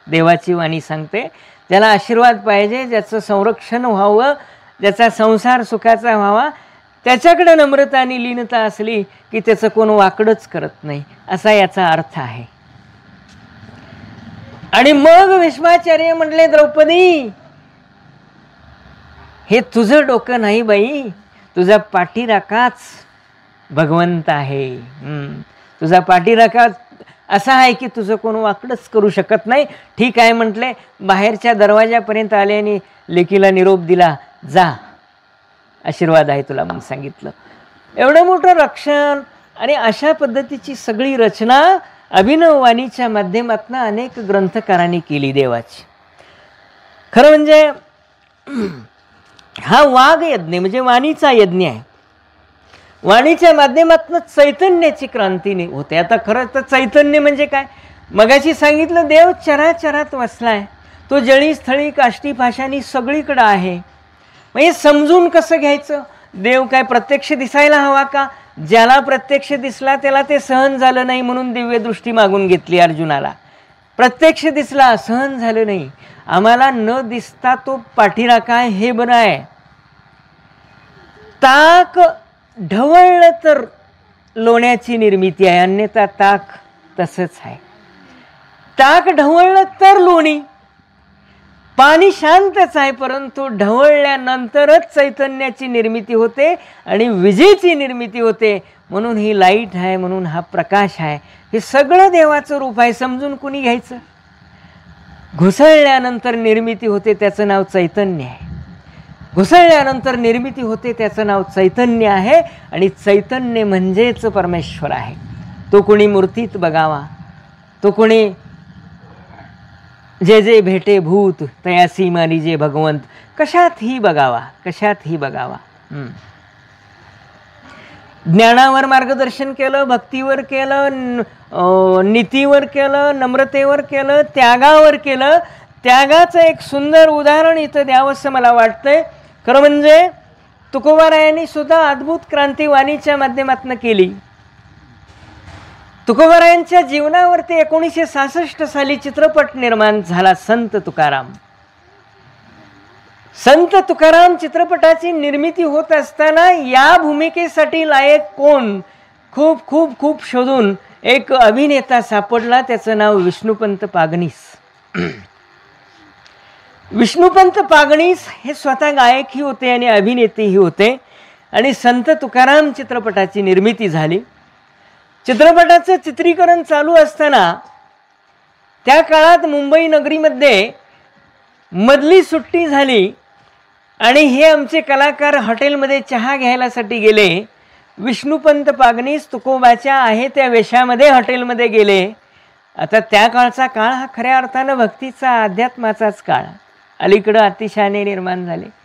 S1: देवाची वाणी सांगते. ज्याला आशीर्वाद पाहिजे, ज्याचं संरक्षण व्हावं, ज्याचा संसार सुखाचा व्हावा, त्याच्याकडे नम्रता आणि लीनता असली की त्याचं कोण वाकडच करत नाही, असा याचा अर्थ आहे. आणि मग भीष्माचार्य म्हटले, द्रौपदी हे तुझं डोकं नाही बाई, तुझा पाठीराखाच भगवंत आहे. तुझा पाठीराखा असा आहे की तुझं कोण वाकडच करू शकत नाही. ठीक आहे म्हटले, बाहेरच्या दरवाजापर्यंत आले आणि लेकीला निरोप दिला, जा, आशीर्वाद आहे तुला म्हणून सांगितलं. एवढं मोठं रक्षण आणि अशा पद्धतीची सगळी रचना अभिनव वाणीच्या माध्यमातून अनेक ग्रंथकारांनी केली देवाची. खरं म्हणजे हा वाघ यज्ञ म्हणजे वाणीचा यज्ञ आहे. वाणीच्या माध्यमातून चैतन्याची क्रांती होते. आता खरं तर चैतन्य म्हणजे काय? मगाशी सांगितलं, देव चराचरात वसलाय, तो जळी स्थळी काष्टी भाषांनी सगळीकडं आहे. मग हे समजून कसं घ्यायचं? देव काय प्रत्यक्ष दिसायला हवा का? ज्याला प्रत्यक्ष दिसला त्याला ते सहन झालं नाही म्हणून दिव्य दृष्टी मागून घेतली अर्जुनाला. प्रत्यक्ष दिसला, सहन झालं नाही. आम्हाला न दिसता तो पाठीराखा आहे, हे बरं आहे. ताक ढवळलं तर लोण्याची निर्मिती आहे, अन्यथा ताक तसंच आहे. ताक ढवळलं तर लोणी. पाणी शांतच आहे, परंतु ढवळल्यानंतरच चैतन्याची निर्मिती होते आणि विजेची निर्मिती होते. म्हणून ही लाईट आहे, म्हणून हा प्रकाश आहे. हे सगळं देवाचं रूप आहे. समजून कुणी घ्यायचं? घुसळल्यानंतर निर्मिती होते त्याचं नाव चैतन्य आहे. घुसळल्यानंतर निर्मिती होते त्याचं नाव चैतन्य आहे. आणि चैतन्य म्हणजेच परमेश्वर आहे. तो कोणी मूर्तीत बघावा, तो कोणी जे जे भेटे भूत तयासी मारी जे भगवंत, कशातही बघावा, कशातही बघावा. ज्ञानावर मार्गदर्शन केलं, भक्तीवर केलं, नीतीवर केलं, नम्रतेवर केलं, त्यागावर केलं. त्यागाचं एक सुंदर उदाहरण इथं द्यावंसं मला वाटतंय. खरं म्हणजे तुकोबारायांनी सुद्धा अद्भुत क्रांती वाणीच्या माध्यमातून केली. तुकोबारायांच्या जीवनावरती 1966 साली चित्रपट निर्माण झाला, संत तुकाराम. संत तुकाराम चित्रपटाची निर्मिती होत असताना या भूमिकेसाठी लायक कोण खूप खूप खूप शोधून एक अभिनेता सापडला. त्याचं नाव विष्णुपंत पागनीस. विष्णुपंत पागनीस हे स्वतः गायकही होते आणि अभिनेतेही होते. आणि संत तुकाराम चित्रपटाची निर्मिती झाली. चित्रपटाचं चित्रीकरण चालू असताना त्या काळात मुंबई नगरीमध्ये मधली सुट्टी झाली आणि हे आमचे कलाकार हॉटेलमध्ये चहा घ्यायलासाठी गेले. विष्णुपंत पागनीस तुकोबाच्या आहे त्या वेशामध्ये हॉटेलमध्ये गेले. आता त्या काळचा काळ हा खऱ्या अर्थानं भक्तीचा, अध्यात्माचाच काळ. अलीकडं अतिशहाणे निर्माण झाले.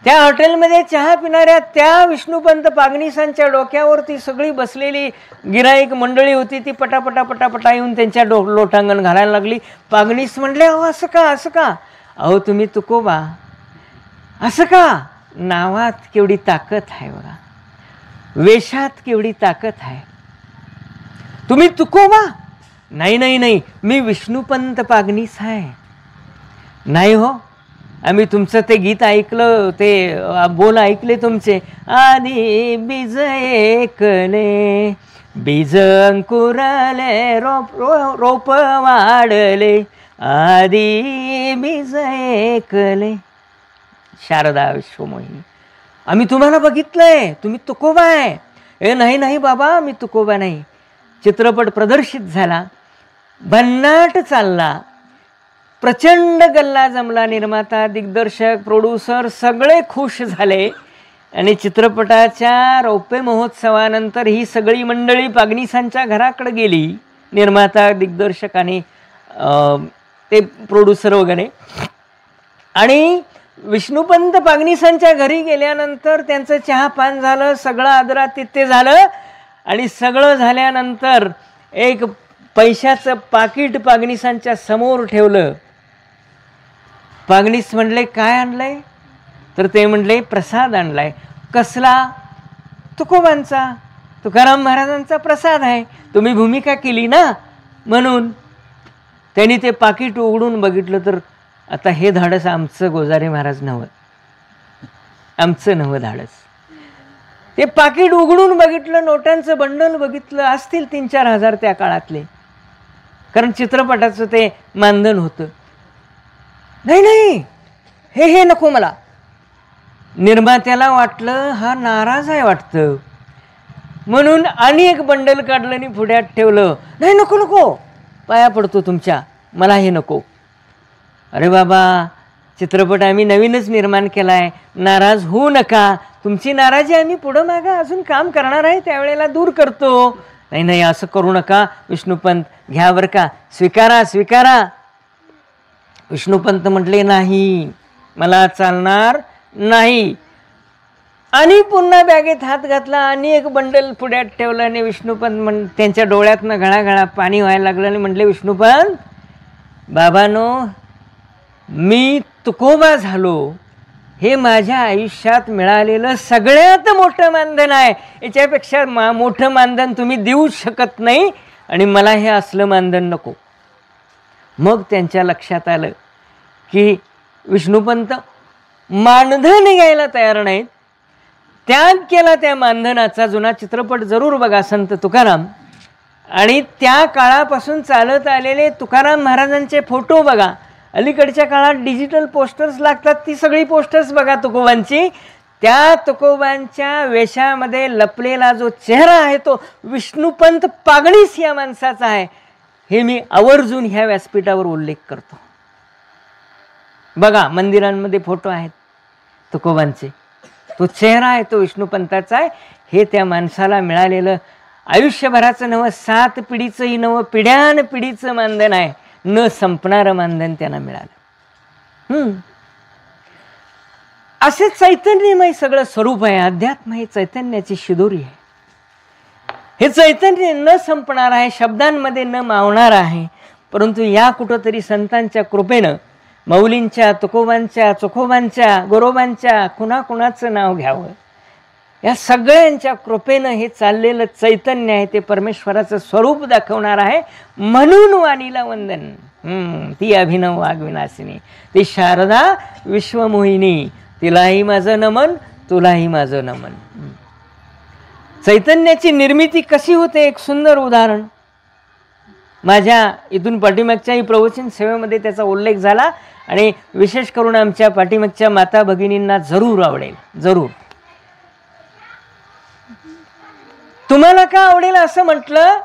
S1: त्या हॉटेलमध्ये चहा पिणाऱ्या त्या विष्णुपंत पागनीसांच्या डोक्यावरती सगळी बसलेली गिराईक मंडळी होती. ती पटापटा पटापटा येऊन त्यांच्या लोटांगण घालायला लागली. पागनीस म्हणले, अहो असं का, असं का? अहो तुम्ही तुकोबा. असं का? नावात केवढी ताकद आहे बघा, वेशात केवढी ताकद आहे. तुम्ही तुकोबा? नाही नाही नाही, मी विष्णुपंत पागनीस आहे. नाही हो, आम्ही तुमचं ते गीत ऐकलं, ते बोल ऐकले तुमचे. आधी बीज ऐकले, बीज अंकुरले, रोप वाढले, आधी बीज ऐकले. शारदा विश्वमोहिनी, आम्ही तुम्हाला बघितलंय, तुम्ही तुकोबा आहे. ए नाही नाही बाबा, मी तुकोबा नाही. चित्रपट प्रदर्शित झाला, भन्नाट चालला, प्रचंड गल्ला जमला. निर्माता, दिग्दर्शक, प्रोड्युसर सगळे खुश झाले. आणि चित्रपटाच्या रौप्य महोत्सवानंतर ही सगळी मंडळी पागनीसांच्या घराकडे गेली, निर्माता, दिग्दर्शक आणि ते प्रोड्युसर वगैरे. आणि विष्णुपंत पागनीसांच्या घरी गेल्यानंतर त्यांचं चहापान झालं, सगळं आदरातिथ्य झालं. आणि सगळं झाल्यानंतर एक पैशाचं पाकिट पागनीसांच्या समोर ठेवलं. पागनीस म्हणले, काय आणलंय? तर ते म्हणले, प्रसाद आणलाय. कसला? तुकोबांचा, तुकाराम महाराजांचा प्रसाद आहे. तुम्ही भूमिका केली ना म्हणून. त्यांनी ते पाकिट उघडून बघितलं तर आता हे धाडस आमचं गोजारे महाराज नव्हतं, आमचं नवं धाडस. ते पाकिट उघडून बघितलं, नोटांचं बंडल बघितलं, असतील 3-4 हजार त्या काळातले, कारण चित्रपटाचं ते मानधन होतं. नाही नाही, हे नको मला. निर्मात्याला वाटलं हा नाराज आहे वाटतं, म्हणून आणि एक बंडल काढलं आणि पुढ्यात ठेवलं. नाही नको नको, पाया पडतो तुमच्या, मला हे नको. अरे बाबा, चित्रपट आम्ही नवीनच निर्माण केला आहे, नाराज होऊ नका. तुमची नाराजी आम्ही पुढं मागं अजून काम करणार आहे त्यावेळेला दूर करतो. नाही नाही, असं करू नका विष्णुपंत, घ्या बरं का, स्वीकारा स्वीकारा. विष्णुपंत म्हटले, नाही, मला चालणार नाही. आणि पुन्हा बॅगेत हात घातला आणि एक बंडल पुढ्यात ठेवलं. आणि विष्णुपंत त्यांच्या डोळ्यातनं घळाघळा पाणी व्हायला लागलं आणि म्हटले, विष्णुपंत बाबांनो, मी तुकोबा झालो, हे माझ्या आयुष्यात मिळालेलं सगळ्यात मोठं मानधन आहे. याच्यापेक्षा मोठं मानधन तुम्ही देऊ शकत नाही आणि मला हे असलं मानधन नको. मग त्यांच्या लक्षात आलं की विष्णुपंत मानधन घ्यायला तयार नाहीत. त्याग केला त्या मानधनाचा. जुना चित्रपट जरूर बघा, संत तुकाराम. आणि त्या काळापासून चालत आलेले तुकाराम महाराजांचे फोटो बघा. अलीकडच्या काळात डिजिटल पोस्टर्स लागतात, ती सगळी पोस्टर्स बघा तुकोबांची. त्या तुकोबांच्या वेशामध्ये लपलेला जो चेहरा आहे तो विष्णुपंत पागनीस या माणसाचा आहे. हे मी आवर्जून ह्या व्यासपीठावर उल्लेख करतो. बघा, मंदिरांमध्ये फोटो आहेत तुकोबांचे, तो चेहरा आहे तो विष्णुपंताचा आहे. हे त्या माणसाला मिळालेलं आयुष्यभराचं नवं, 7 पिढीचंही नवं, पिढ्यान पिढीचं मानधन आहे. न संपणारं मानधन त्यांना मिळालं. असे चैतन्यमय सगळं स्वरूप आहे. अध्यात्म हे चैतन्याची शिदोरी आहे. हे चैतन्य न संपणार आहे, शब्दांमध्ये न मावणार आहे. परंतु या कुठंतरी संतांच्या कृपेनं, मौलींच्या, तुकोबांच्या, चोखोबांच्या, गोरोबांच्या, कुणाकुणाचं नाव घ्यावं या सगळ्यांच्या कृपेनं हे चाललेलं चैतन्य आहे ते परमेश्वराचं स्वरूप दाखवणार आहे. म्हणून वाणीला वंदन. ती अभिनव वाग्विनाशिनी, ती शारदा विश्वमोहिनी, तिलाही माझं नमन, तुलाही माझं नमन. चैतन्याची निर्मिती कशी होते एक सुंदर उदाहरण. माझ्या इथून पाठीमागच्याही प्रवचन सेवेमध्ये त्याचा उल्लेख झाला आणि विशेष करून आमच्या पाठीमागच्या माता भगिनींना जरूर आवडेल. जरूर. तुम्हाला का आवडेल असं म्हटलं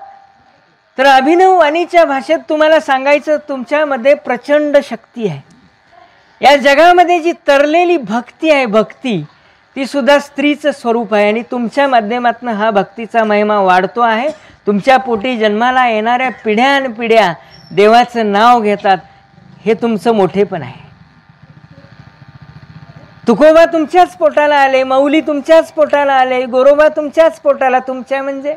S1: तर अभिनव वाणीच्या भाषेत तुम्हाला सांगायचं, तुमच्यामध्ये प्रचंड शक्ती आहे. या जगामध्ये जी तरलेली भक्ती आहे, भक्ती ती सुद्धा स्त्रीचं स्वरूप आहे आणि तुमच्या माध्यमातून हा भक्तीचा महिमा वाढतो आहे. तुमच्या पोटी जन्माला येणाऱ्या पिढ्यानपिढ्या देवाचं नाव घेतात. हे तुमचं मोठेपण आहे. तुकोबा तुमच्याच पोटाला आले, माऊली तुमच्याच पोटाला आले, गोरोबा तुमच्याच पोटाला, तुमच्या म्हणजे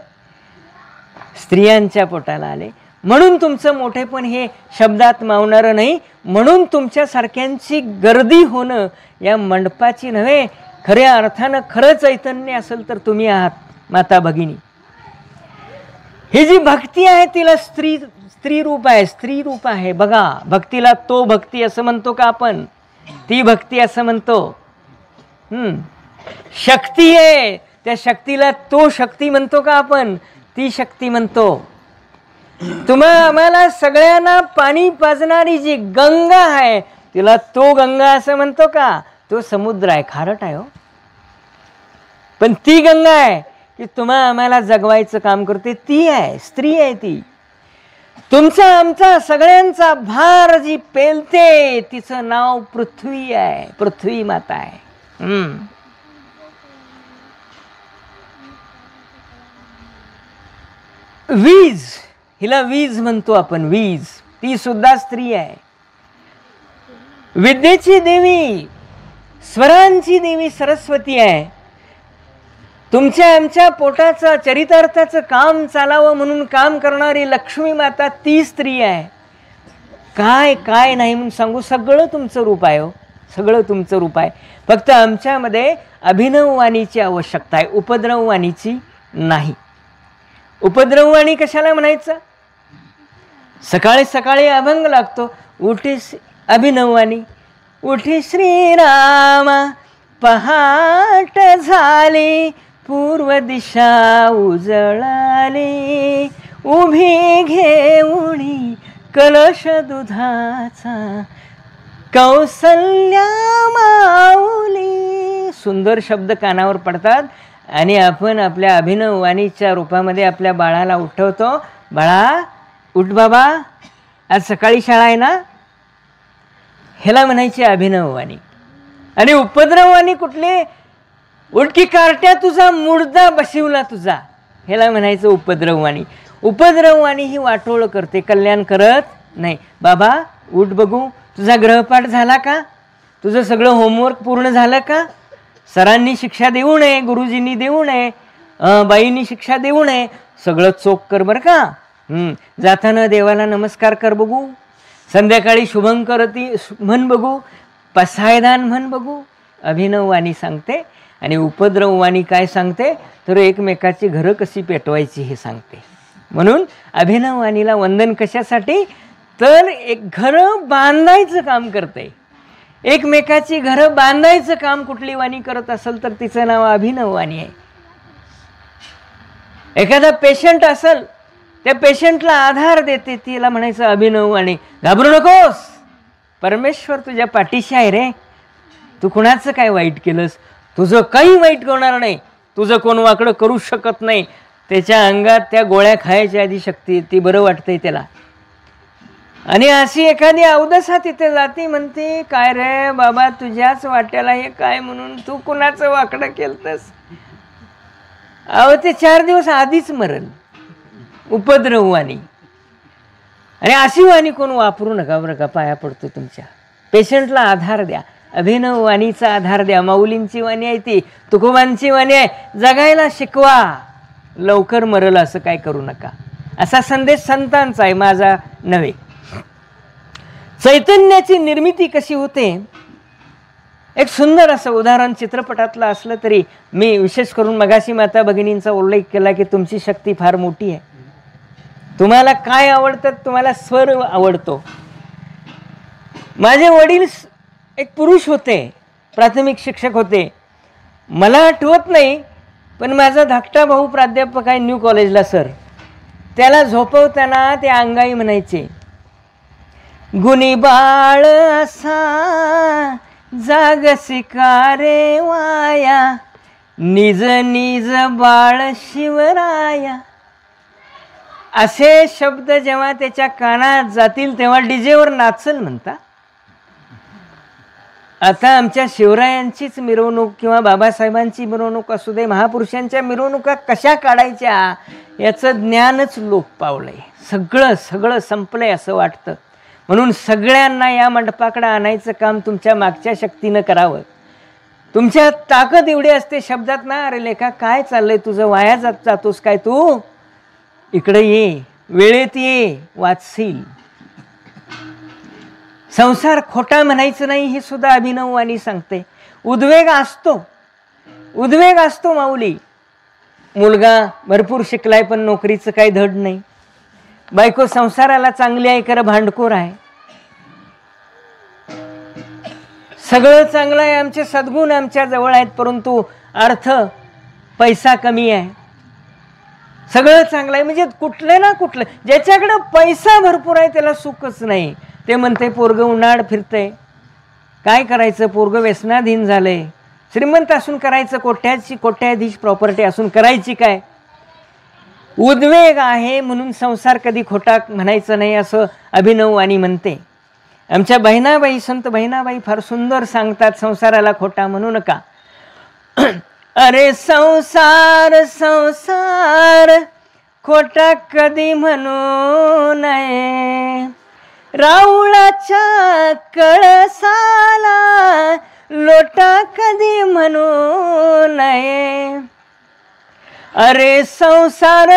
S1: स्त्रियांच्या पोटाला आले. म्हणून तुमचं मोठेपण हे शब्दात मावणारं नाही. म्हणून तुमच्यासारख्यांची गर्दी होणं या मंडपाची नव्हे, खऱ्या अर्थानं खरं चैतन्य असेल तर तुम्ही आहात माता भगिनी. ही जी भक्ती आहे तिला स्त्री रूप आहे, स्त्री रूप आहे. बघा, भक्तीला तो भक्ती असं म्हणतो का आपण? ती भक्ती असं म्हणतो. शक्ती आहे, त्या शक्तीला तो शक्ती म्हणतो का आपण? ती शक्ती म्हणतो. आम्हाला सगळ्यांना पाणी पाजणारी जी गंगा आहे तिला तो गंगा असं म्हणतो का? तो समुद्र आहे, खारट आहे हो, पण ती गंगा आहे की आम्हाला जगवायचं काम करते. ती आहे, स्त्री आहे ती. तुमचा आमचा सगळ्यांचा भार जी पेलते तिचं नाव पृथ्वी आहे, पृथ्वी माता आहे. वीज, हिला वीज म्हणतो आपण, वीज, ती सुद्धा स्त्री आहे. विद्येची देवी, स्वरांची देवी सरस्वती आहे. तुमच्या आमच्या पोटाचं चरितार्थाचं काम चालावं म्हणून काम करणारी लक्ष्मी माता ती स्त्री आहे. काय काय नाही म्हणून सांगू, सगळं तुमचं रूप आहे हो, सगळं तुमचं रूप आहे. फक्त आमच्यामध्ये अभिनववाणीची आवश्यकता आहे, उपद्रववाणीची नाही. उपद्रववाणी कशाला म्हणायचं? सकाळी सकाळी अभंग लागतो, उठी अभिनववाणी, उठी श्रीरामा पहाट झाली, पूर्व दिशा उजळाली, उभी घेऊनी कलश दुधाचा, कौसल्या माऊली. सुंदर शब्द कानावर पडतात आणि आपण आपल्या अभिनववाणीच्या रूपामध्ये आपल्या बाळाला उठवतो. बाळा उठ बाबा, आज सकाळी शाळा आहे ना. ह्याला म्हणायची अभिनववाणी. आणि उपद्रववाणी कुठले? उठकी कार्ट्या तुझा मुर्दा बशिवला तुझा, ह्याला म्हणायचं उपद्रववाणी. उपद्रववाणी ही वाटोळ करते, कल्याण करत नाही. बाबा उठ बघू, तुझा ग्रहपाठ झाला का? तुझं सगळं होमवर्क पूर्ण झालं का? सरांनी शिक्षा देऊ नये, गुरुजींनी देऊ नये, बाईंनी शिक्षा देऊ नये, सगळं चोख कर बरं का. जाताना देवाला नमस्कार कर बघू, संध्याकाळी शुभंकरती म्हण बघू, पसायदान म्हण बघू. अभिनववाणी सांगते. आणि उपद्रववाणी काय सांगते तर एकमेकाची घरं कशी पेटवायची हे सांगते. म्हणून अभिनववाणीला वंदन कशासाठी तर एक घरं बांधायचं काम करते. एकमेकाची घरं बांधायचं काम कुठली वाणी करत असेल तर तिचं नाव अभिनववाणी आहे. एखादा पेशंट असेल, त्या पेशंटला आधार देते, तिला म्हणायचं अभिनववाणी. घाबरू नकोस, परमेश्वर तुझ्या पाठीशी आहे रे. तू कुणाचं काय वाईट केलंस? तुझं काही वाईट होणार नाही, तुझं कोण वाकडं करू शकत नाही. त्याच्या अंगात त्या गोळ्या खायच्या आधी शक्ती, ती बरं वाटतंय त्याला. आणि अशी एखादी अवदसा तिथे जाती, म्हणते काय रे बाबा तुझ्याच वाट्याला हे काय म्हणून तू कुणाचं वाकडं केलतस? अहो ते 4 दिवस आधीच मरण. उपद्रववाणी. आणि अशी वाणी कोण वापरू नका बरं का, पाया पडतो तुमच्या. पेशंटला आधार द्या, अभिनववाणीचा आधार द्या. माऊलींची वाणी आहे ती, तुकोबांची वाणी आहे. जगायला शिकवा, लवकर मरल असं काय करू नका, असा संदेश संतांचा आहे, माझा नव्हे. चैतन्याची निर्मिती कशी होते एक सुंदर असं उदाहरण चित्रपटातलं असलं तरी मी विशेष करून मगाशी माता भगिनींचा उल्लेख केला की तुमची शक्ती फार मोठी आहे. तुम्हाला काय आवडतं, तुम्हाला स्वर आवडतो. माझे वडील एक पुरुष होते, प्राथमिक शिक्षक होते. मला आठवत नाही, पण माझा धाकटा भाऊ प्राध्यापक आहे न्यू कॉलेजला सर. त्याला झोपवताना ते अंगाई म्हणायचे, गुणी बाळ असा जाग शिकारे वाया, निज निज बाळ शिवराया. असे शब्द जेव्हा त्याच्या कानात जातील तेव्हा डीजेवर नाचल म्हणता. आता आमच्या शिवरायांचीच मिरवणूक किंवा बाबासाहेबांची मिरवणूक असू दे, महापुरुषांच्या मिरवणुका कशा काढायच्या याचं ज्ञानच लोप पावलंय. सगळं संपलंय असं वाटतं. म्हणून सगळ्यांना या मंडपाकडे आणायचं काम तुमच्या मागच्या शक्तीनं करावं. तुमच्या ताकद एवढी असते शब्दात ना, अरे लेखा काय चाललंय तुझं, वाया जातोस काय तू, इकडे ये, वेळेत ये, वाचशील. संसार खोटा म्हणायचं नाही हे सुद्धा अभिनववाणी सांगते. उद्वेग असतो माऊली. मुलगा भरपूर शिकलाय पण नोकरीचं काही धड नाही. बायको संसाराला चांगली आहे खरं भांडखोर आहे. सगळं चांगलं आहे, आमचे सद्गुण आमच्या जवळ आहेत, परंतु अर्थ पैसा कमी आहे. सगळं चांगलं आहे म्हणजे कुठलं ना कुठलं, ज्याच्याकडं पैसा भरपूर आहे त्याला सुखच नाही. ते म्हणते पोरगं उन्हाळ फिरतंय, काय करायचं, पोरगं व्यसनाधीन झालंय. श्रीमंत असून करायचं, कोट्याधीश प्रॉपर्टी असून करायची काय. उद्वेग आहे म्हणून संसार कधी खोटा म्हणायचं नाही असं अभिनववाणी म्हणते. आमच्या बहिणाबाई, संत बहिणाबाई फार सुंदर सांगतात, संसाराला खोटा म्हणू नका. अरे संसार खोटा कधी म्हणू नये, राऊळाच्या कळसाला लोटा कधी म्हणू नये. अरे संसार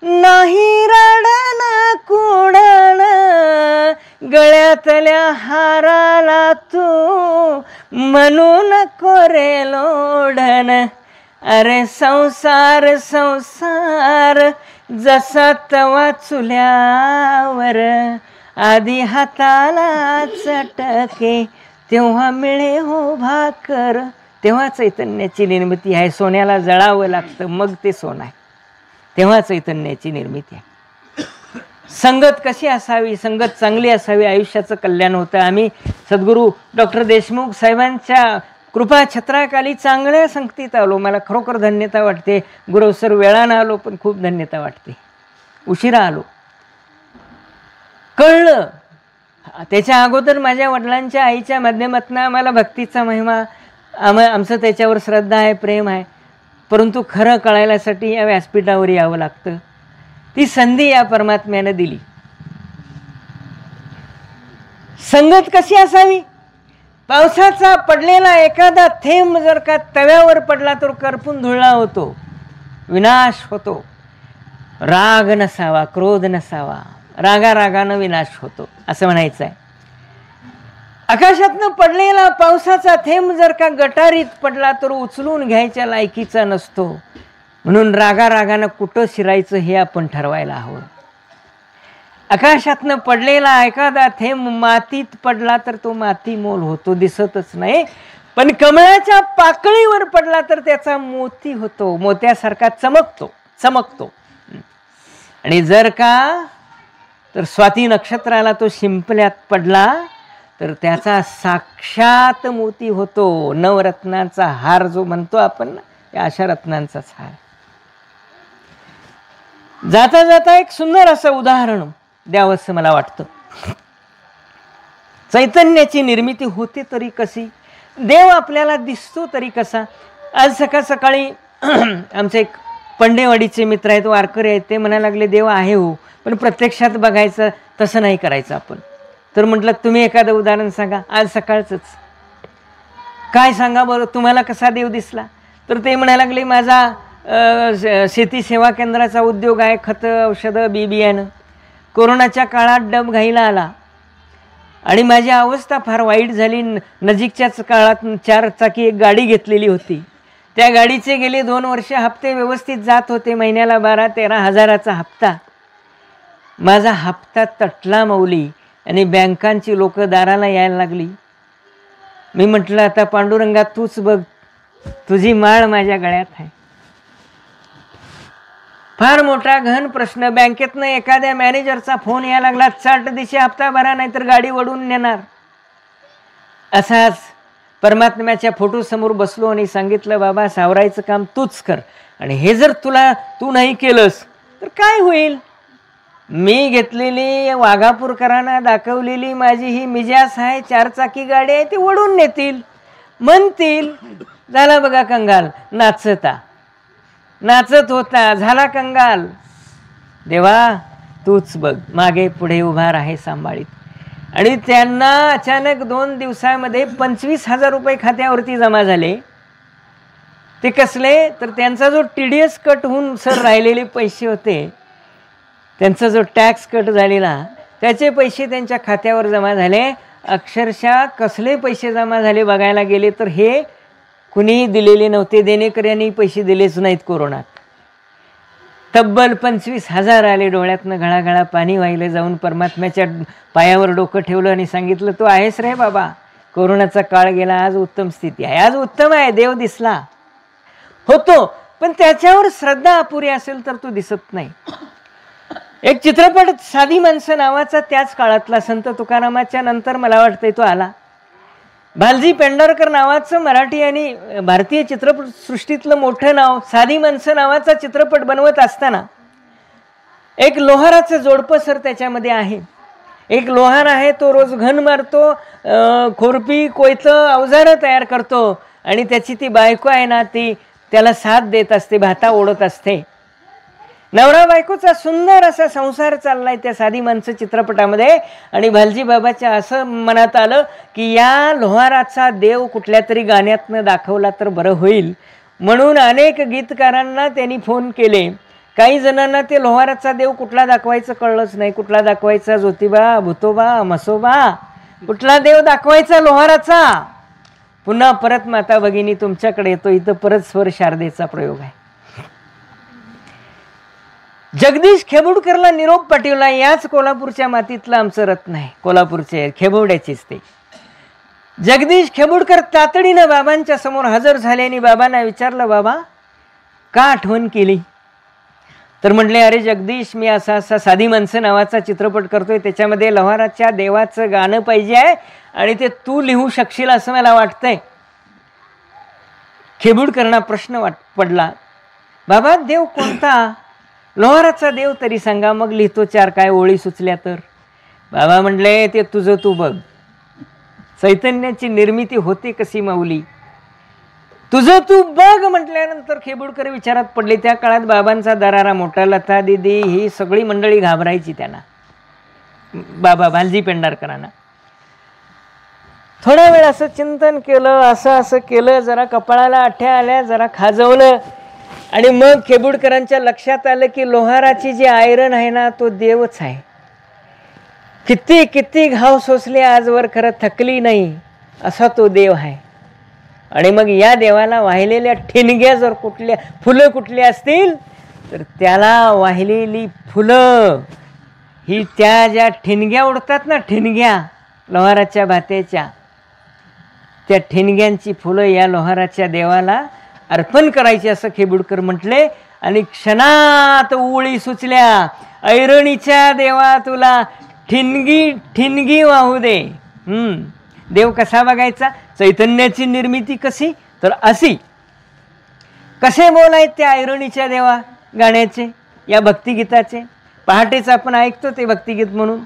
S1: नाही रडण कुडण, गळ्यातल्या हाराला तू म्हणून रे लोढण. अरे संसार जसा तवा चुल्यावर आधी हाताला चटके, तेव्हा मिळे हो भाकर. तेव्हा चैतन्याची निर्मिती आहे. सोन्याला जळावं लागतं मग ते सोनं आहे, तेव्हा चैतन्याची निर्मिती आहे. संगत कशी असावी, संगत चांगली असावी, आयुष्याचं कल्याण होतं. आम्ही सद्गुरू डॉक्टर देशमुख साहेबांच्या कृपा छत्राखाली चांगल्या संगतीत आलो. मला खरोखर धन्यता वाटते. गुरुसर वेळानं आलो पण खूप धन्यता वाटते. उशिरा आलो, कळलं. त्याच्या अगोदर माझ्या वडिलांच्या आईच्या माध्यमातून आम्हाला भक्तीचा महिमा, आमचं त्याच्यावर श्रद्धा आहे, प्रेम आहे. परंतु खरं कळायलासाठी या व्यासपीठावर यावं लागतं. ती संधी या परमात्म्यानं दिली. संगत कशी असावी, पावसाचा पडलेला एखादा थेंब जर का तव्यावर पडला तर करपून धुळला होतो, विनाश होतो. राग नसावा, क्रोध नसावा, रागानं विनाश होतो असं म्हणायचं आहे. आकाशातनं पडलेला पावसाचा थेंब जर का गटारीत पडला तर उचलून घ्यायच्या लायकीचा नसतो. म्हणून रागानं कुठं शिरायचं हे आपण ठरवायला हवं. आकाशातनं पडलेला एखादा थेंब मातीत पडला तर तो माती मोल होतो, दिसतच नाही. पण कमळाच्या पाकळीवर पडला तर त्याचा मोती होतो, मोत्यासारखा चमकतो. आणि जर का तर स्वाती नक्षत्राला तो शिंपल्यात पडला तर त्याचा साक्षात मोती होतो. नवरत्नांचा हार जो म्हणतो आपण ना, त्या अशा रत्नांचाच हार. जाता जाता एक सुंदर असं उदाहरण द्यावं असं मला वाटतं. चैतन्याची निर्मिती होते तरी कशी, देव आपल्याला दिसतो तरी कसा. आज सकाळी आमचे एक पंडेवाडीचे मित्र आहेत, वारकरी आहेत, ते म्हणायला लागले देव आहे हो, पण प्रत्यक्षात बघायचं तसं नाही करायचं आपण. तर म्हटलं तुम्ही एखादं उदाहरण सांगा. आज सकाळचंच काय सांगा बरं, तुम्हाला कसा देव दिसला. तर ते म्हणायला लागले माझा शेती सेवा केंद्राचा उद्योग आहे, खतं औषधं बी बियाणं. कोरोनाच्या काळात डब घाईला आला आणि माझी अवस्था फार वाईट झाली. नजीकच्याच काळात 4 चाकी एक गाडी घेतलेली होती. त्या गाडीचे गेले 2 वर्ष हप्ते व्यवस्थित जात होते, महिन्याला 12-13 हजाराचा हप्ता. माझा हप्ता तटला माऊली आणि बँकांची लोक दाराला यायला लागली. मी म्हटलं आता पांडुरंगा तूच बघ, तुझी माळ माझ्या गळ्यात आहे. फार मोठा घन प्रश्न. बँकेतनं एखाद्या मॅनेजरचा फोन यायला लागला, 60 दिवशी हप्ता भरा नाहीतर गाडी वडून नेणार. असाच परमात्म्याच्या फोटोसमोर बसलो आणि सांगितलं बाबा सावरायचं काम तूच कर, आणि हे जर तू नाही केलंस तर काय होईल. मी घेतलेली वाघापूरकरांना दाखवलेली माझी ही मिजाज आहे, 4 चाकी गाडी आहे, ती वडून नेतील म्हणतील. झाला बघा कंगाल. नाचत होता, झाला कंगाल. देवा तूच बघ, मागे पुढे उभा राहे सांभाळीत. आणि त्यांना अचानक 2 दिवसामध्ये 25,000 रुपये खात्यावरती जमा झाले. ते कसले तर त्यांचा जो TDS कट होऊन सर राहिलेले पैसे होते, त्यांचा जो टॅक्स कट झालेला त्याचे पैसे त्यांच्या खात्यावर जमा झाले. अक्षरशः कसले पैसे जमा झाले बघायला गेले तर हे कुणीही दिलेले नव्हते, देणेकऱ्यांनी पैसे दिलेच नाहीत कोरोनात. तब्बल 25,000 आले. डोळ्यातनं घळाघळा पाणी वाहिलं. जाऊन परमात्म्याच्या पायावर डोकं ठेवलं आणि सांगितलं तू आहेस रे बाबा, कोरोनाचा काळ गेला, आज उत्तम स्थिती आहे, आज उत्तम आहे, देव दिसला होतो, पण त्याच्यावर श्रद्धा अपुरी असेल तर तो दिसत नाही. एक चित्रपट साधी माणसं नावाचा त्याच काळातला, संत तुकारामाच्या नंतर मला वाटतंय तो आला. भालजी पेंढारकर नावाचं मराठी आणि भारतीय चित्रपट सृष्टीतलं मोठं नाव, साधी माणसं नावाचा चित्रपट बनवत असताना एक लोहाराचं जोडपं सर त्याच्यामध्ये आहे. एक लोहार आहे, तो रोज घन मारतो, खुरपी कोयतं अवजारं तयार करतो, आणि त्याची ती बायको आहे ना, ती त्याला साथ देत असते, भाता ओढत असते. नवरा बायकोचा सुंदर असा संसार चाललाय त्या साधी माणसं चित्रपटामध्ये. आणि भालजी बाबाच्या असं मनात आलं की या लोहाराचा देव कुठल्या तरी गाण्यातनं दाखवला तर बरं होईल, म्हणून अनेक गीतकारांना त्यांनी फोन केले. काही जणांना ते लोहाराचा देव कुठला दाखवायचं कळलंच नाही. कुठला दाखवायचा, ज्योतिबा, भूतोबा, मसोबा, कुठला देव दाखवायचा लोहाराचा. पुन्हा परत माता भगिनी तुमच्याकडे येतो. इथं परत स्वर शारदेचा प्रयोग आहे. जगदीश खेबुडकरला निरोप पाठवला. याच कोल्हापूरच्या मातीतलं आमचं रत्न आहे, कोल्हापूरचे खेबोड्याचीच ते. जगदीश खेबुडकर तातडीनं बाबांच्या समोर हजर झाले आणि बाबांना विचारलं बाबा का आठवण केली. तर म्हटले अरे जगदीश, मी असा साधी माणसं नावाचा चित्रपट करतोय, त्याच्यामध्ये लोहाराच्या देवाचं गाणं पाहिजे आहे आणि ते तू लिहू शकशील असं मला वाटतंय. खेबुडकरांना प्रश्न पडला, बाबा देव कोणता, लोहाराचा देव तरी सांगा, मग लिहितो 4 काय ओळी सुचल्या तर. बाबा म्हटले ते तुझं तू बघ, चैतन्याची निर्मिती होते कशी माऊली, तुझं तू बघ म्हटल्यानंतर खेबुडकर विचारात पडले. त्या काळात बाबांचा दरारा मोठा, लता दिदी ही सगळी मंडळी घाबरायची त्यांना, बाबा भालजी पेंढारकरांना. थोडा वेळ असं चिंतन केलं, असं केलं, जरा कपाळाला आठ्या आल्या, जरा खाजवलं, आणि मग खेबुडकरांच्या लक्षात आलं की लोहाराची जी आयरन आहे ना तो देवच आहे. किती किती घाव सोसले आजवर, खरं थकली नाही असा तो देव आहे. आणि मग या देवाला वाहिलेल्या ठिणग्या जर फुलं कुठली असतील तर त्याला वाहिलेली फुलं ही त्या ज्या ठिणग्या उडतात ना, ठिणग्या लोहाराच्या भात्याच्या, त्या ठिणग्यांची फुलं या लोहाराच्या देवाला अर्पण करायची असं खेबुडकर म्हटले. आणि क्षणात ओळी सुचल्या, ऐरणीच्या देवा तुला ठिणगी ठिणगी वाहू दे. देव कसा बघायचा, चैतन्याची निर्मिती कशी तर अशी. कसे बोल आहेत त्या ऐरणीच्या देवा गाण्याचे, या भक्तिगीताचे. पहाटेच आपण ऐकतो ते भक्तिगीत म्हणून.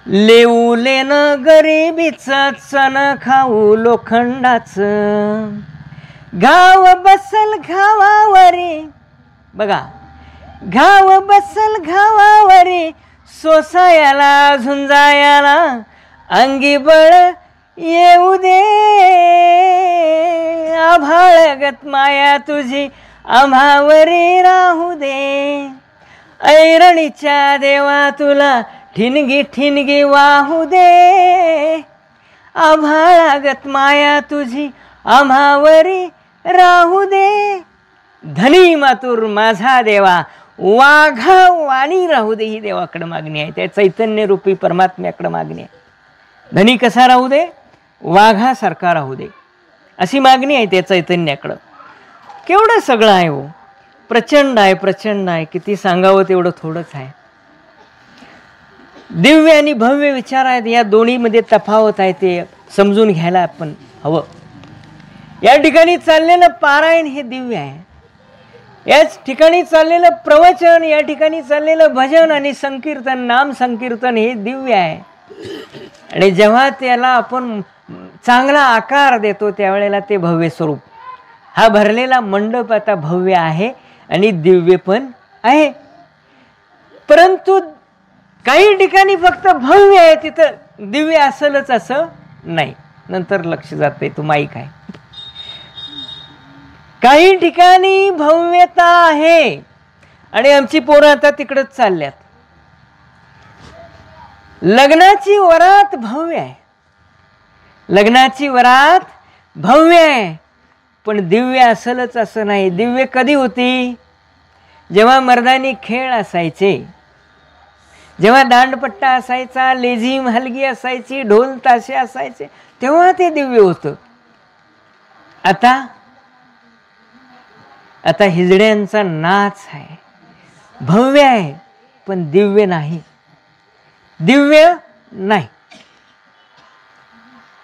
S1: लेऊले न गरिबीचं चण खाऊ लोखंडाचं, घाव बसल घावावरी, बघा घाव बसल घावावरी, सोसायाला झुंजायाला अंगी बळ येऊ दे. आभाळगत माया तुझी आम्हावरी राहू दे. ऐरणीच्या देवा तुला ठिणगी ठिणगी वाहू दे, आभाळागत माया तुझी आम्हावरी राहू दे. धनी मातुर माझा देवा, वाघा वाणी राहू दे. ही देवाकडे मागणी आहे, त्या चैतन्य रूपी परमात्म्याकडे मागणी आहे. धनी कसा राहू दे? वाघासारखा राहू दे, अशी मागणी आहे त्या चैतन्याकडं. केवढं सगळं आहे हो, प्रचंड आहे, प्रचंड आहे. किती सांगावं तेवढं थोडंच आहे. दिव्य आणि भव्य विचार आहेत, या दोन्हीमध्ये तफावत आहे, ते समजून घ्यायला आपण हवं. या ठिकाणी चाललेलं पारायण हे दिव्य आहे. याच ठिकाणी चाललेलं प्रवचन, या ठिकाणी चाललेलं भजन आणि संकीर्तन, नाम संकीर्तन हे दिव्य आहे. आणि जेव्हा त्याला आपण चांगला आकार देतो त्यावेळेला ते भव्य स्वरूप. हा भरलेला मंडप आता भव्य आहे आणि दिव्य पण आहे. परंतु काही ठिकाणी फक्त भव्य आहे, तिथं दिव्य असेलच असं नाही. नंतर लक्ष जाते तो माईक आहे. काही ठिकाणी भव्यता आहे आणि आमची पोरं आता तिकडच चालल्यात. लग्नाची वरात भव्य आहे, लग्नाची वरात भव्य आहे, पण दिव्य असेलच असं नाही. दिव्य कधी होती? जेव्हा मर्दानी खेळ असायचे, जेव्हा दांडपट्टा असायचा, लेझीम हलगी असायची, ढोल ताशे असायचे, तेव्हा ते दिव्य होतं. आता हिजड्यांचा नाच आहे, भव्य आहे पण दिव्य नाही, दिव्य नाही.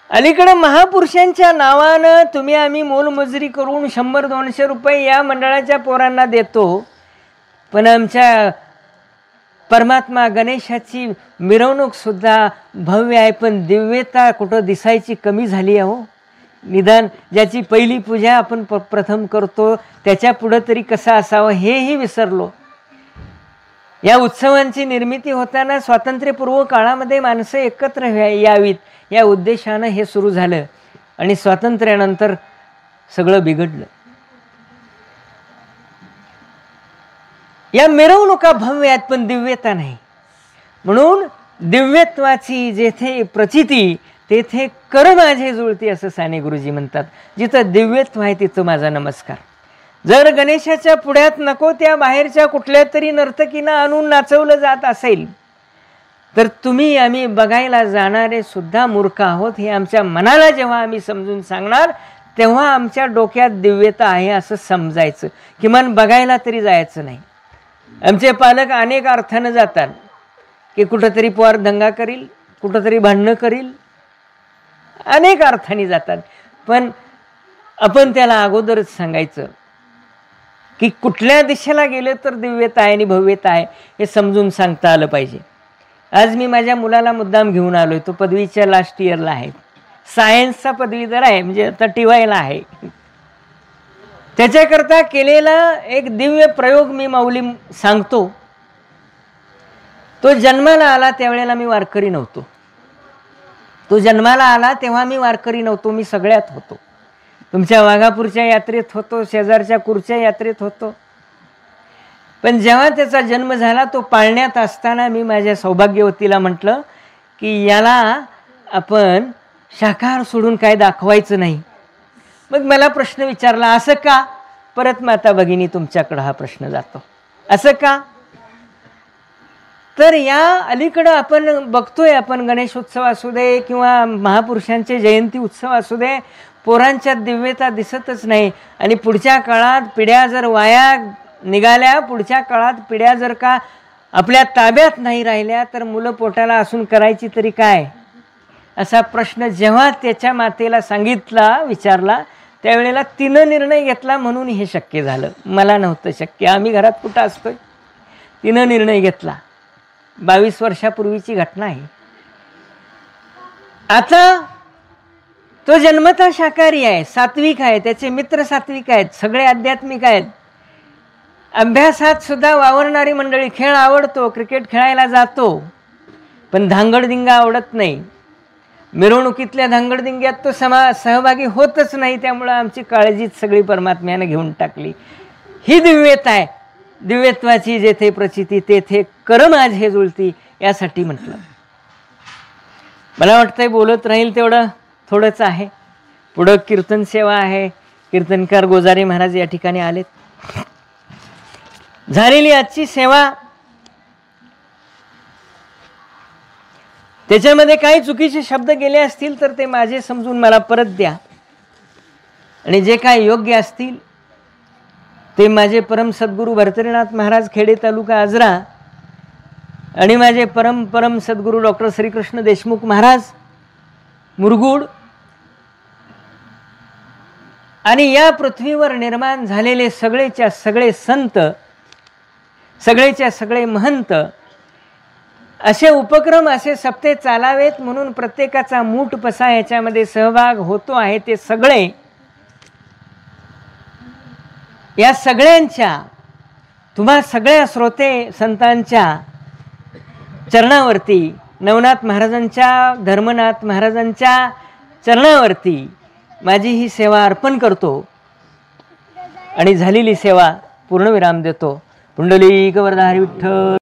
S1: अलीकडे महापुरुषांच्या नावानं तुम्ही आम्ही मोलमजुरी करून 100-200 रुपये या मंडळाच्या पोरांना देतो, पण आमच्या परमात्मा गणेशाची मिरवणूक सुद्धा भव्य आहे, पण दिव्यता कुठं दिसायची कमी झाली आहे हो. निदान ज्याची पहिली पूजा आपण प्रथम करतो त्याच्या पुढं तरी कसं असावं हेही विसरलो. या उत्सवांची निर्मिती होताना स्वातंत्र्यपूर्व काळामध्ये माणसं एकत्र यावीत या उद्देशानं हे सुरू झालं आणि स्वातंत्र्यानंतर सगळं बिघडलं. या मिरवणुका भव्य आहेत पण दिव्यता नाही. म्हणून दिव्यत्वाची जेथे प्रचिती तेथे कर माझे जुळती असं साने गुरुजी म्हणतात. जिथं दिव्यत्व आहे तिथं माझा नमस्कार. जर गणेशाच्या पुढ्यात नको त्या बाहेरच्या कुठल्या तरी नर्तकीनं आणून नाचवलं जात असेल तर तुम्ही आम्ही बघायला जाणारे सुद्धा मूर्ख आहोत हे आमच्या मनाला जेव्हा आम्ही समजून सांगणार तेव्हा आमच्या डोक्यात दिव्यता आहे असं समजायचं. किमान बघायला तरी जायचं नाही. आमचे पालक अनेक अर्थानं जातात की कुठंतरी पोर दंगा करील, कुठंतरी भांडणं करील, अनेक अर्थाने जातात. पण आपण त्याला अगोदरच सांगायचं की कुठल्या दिशेला गेलं तर दिव्यता आहे आणि भव्यता आहे हे समजून सांगता आलं पाहिजे. आज मी माझ्या मुलाला मुद्दाम घेऊन आलोय. तो पदवीच्या लास्ट इयरला आहे, सायन्सचा पदवीधर आहे, म्हणजे आता टीवायला आहे. त्याच्याकरता केलेला एक दिव्य प्रयोग मी माऊली सांगतो. तो जन्माला आला त्यावेळेला मी वारकरी नव्हतो. तो जन्माला आला तेव्हा मी वारकरी नव्हतो, मी सगळ्यात होतो. तुमच्या वाघापूरच्या यात्रेत होतो, शेजारच्या कुरच्या यात्रेत होतो. पण जेव्हा त्याचा जन्म झाला तो पाळण्यात असताना मी माझ्या सौभाग्यवतीला म्हटलं की याला आपण शाकाहार सोडून काय दाखवायचं नाही. मग मला प्रश्न विचारला, असं का? परत माता भगिनी तुमच्याकडं हा प्रश्न जातो, असं का? तर या अलीकडं आपण बघतोय, आपण गणेशोत्सव असू दे किंवा महापुरुषांचे जयंती उत्सव असू दे, पोरांच्या दिव्यता दिसतच नाही. आणि पुढच्या काळात पिढ्या जर वाया निघाल्या, पुढच्या काळात पिढ्या जर का आपल्या ताब्यात नाही राहिल्या तर मुलं पोटाला असून करायची तरी काय, असा प्रश्न जेव्हा त्याच्या मातेला सांगितला, विचारला, त्यावेळेला तिनं निर्णय घेतला म्हणून हे शक्य झालं. मला नव्हतं शक्य, आम्ही घरात कुठं असतोय. तिनं निर्णय घेतला. 22 वर्षापूर्वीची घटना आहे. आता तो जन्मतः शाकाहारी आहे, सात्विक आहे, त्याचे मित्र सात्विक आहेत, सगळे आध्यात्मिक आहेत. अभ्यासात सुद्धा वावरणारी मंडळी. खेळ आवडतो, क्रिकेट खेळायला जातो, पण धांगडधिंगा आवडत नाही. मिरवणुकीतल्या धांगडधिंग्यात तो सहभागी होतच नाही. त्यामुळं आमची काळजीच सगळी परमात्म्यानं घेऊन टाकली. ही दिव्यता आहे. दिव्यत्वाची जेथे प्रचिती तेथे कर माझे जुळती यासाठी म्हटलं. मला वाटतंय बोलत राहील तेवढं थोडंच आहे. पुढं कीर्तन सेवा आहे. कीर्तनकार गोजारे महाराज या ठिकाणी आलेत. झालेली आजची सेवा, त्याच्यामध्ये काही चुकीचे शब्द गेले असतील तर ते माझे समजून मला परत द्या, आणि जे काही योग्य असतील ते माझे परम सद्गुरू भरतरीनाथ महाराज खेडे तालुका आजरा आणि माझे परम सद्गुरू डॉक्टर श्रीकृष्ण देशमुख महाराज मुरगुड आणि या पृथ्वीवर निर्माण झालेले सगळेच्या सगळे संत, सगळेच्या सगळे महंत असे उपक्रम, असे सप्ते चालावेत म्हणून प्रत्येकाचा मूठ पसा याच्यामध्ये सहभाग होतो आहे. ते सगळे, या सगळ्यांच्या, तुम्हा सगळ्या श्रोते संतांच्या चरणावरती, नवनाथ महाराजांच्या, धर्मनाथ महाराजांच्या चरणावरती माझी ही सेवा अर्पण करतो आणि झालेली सेवा पूर्णविराम देतो. पुंडलिक वरदा हरी विठ्ठल.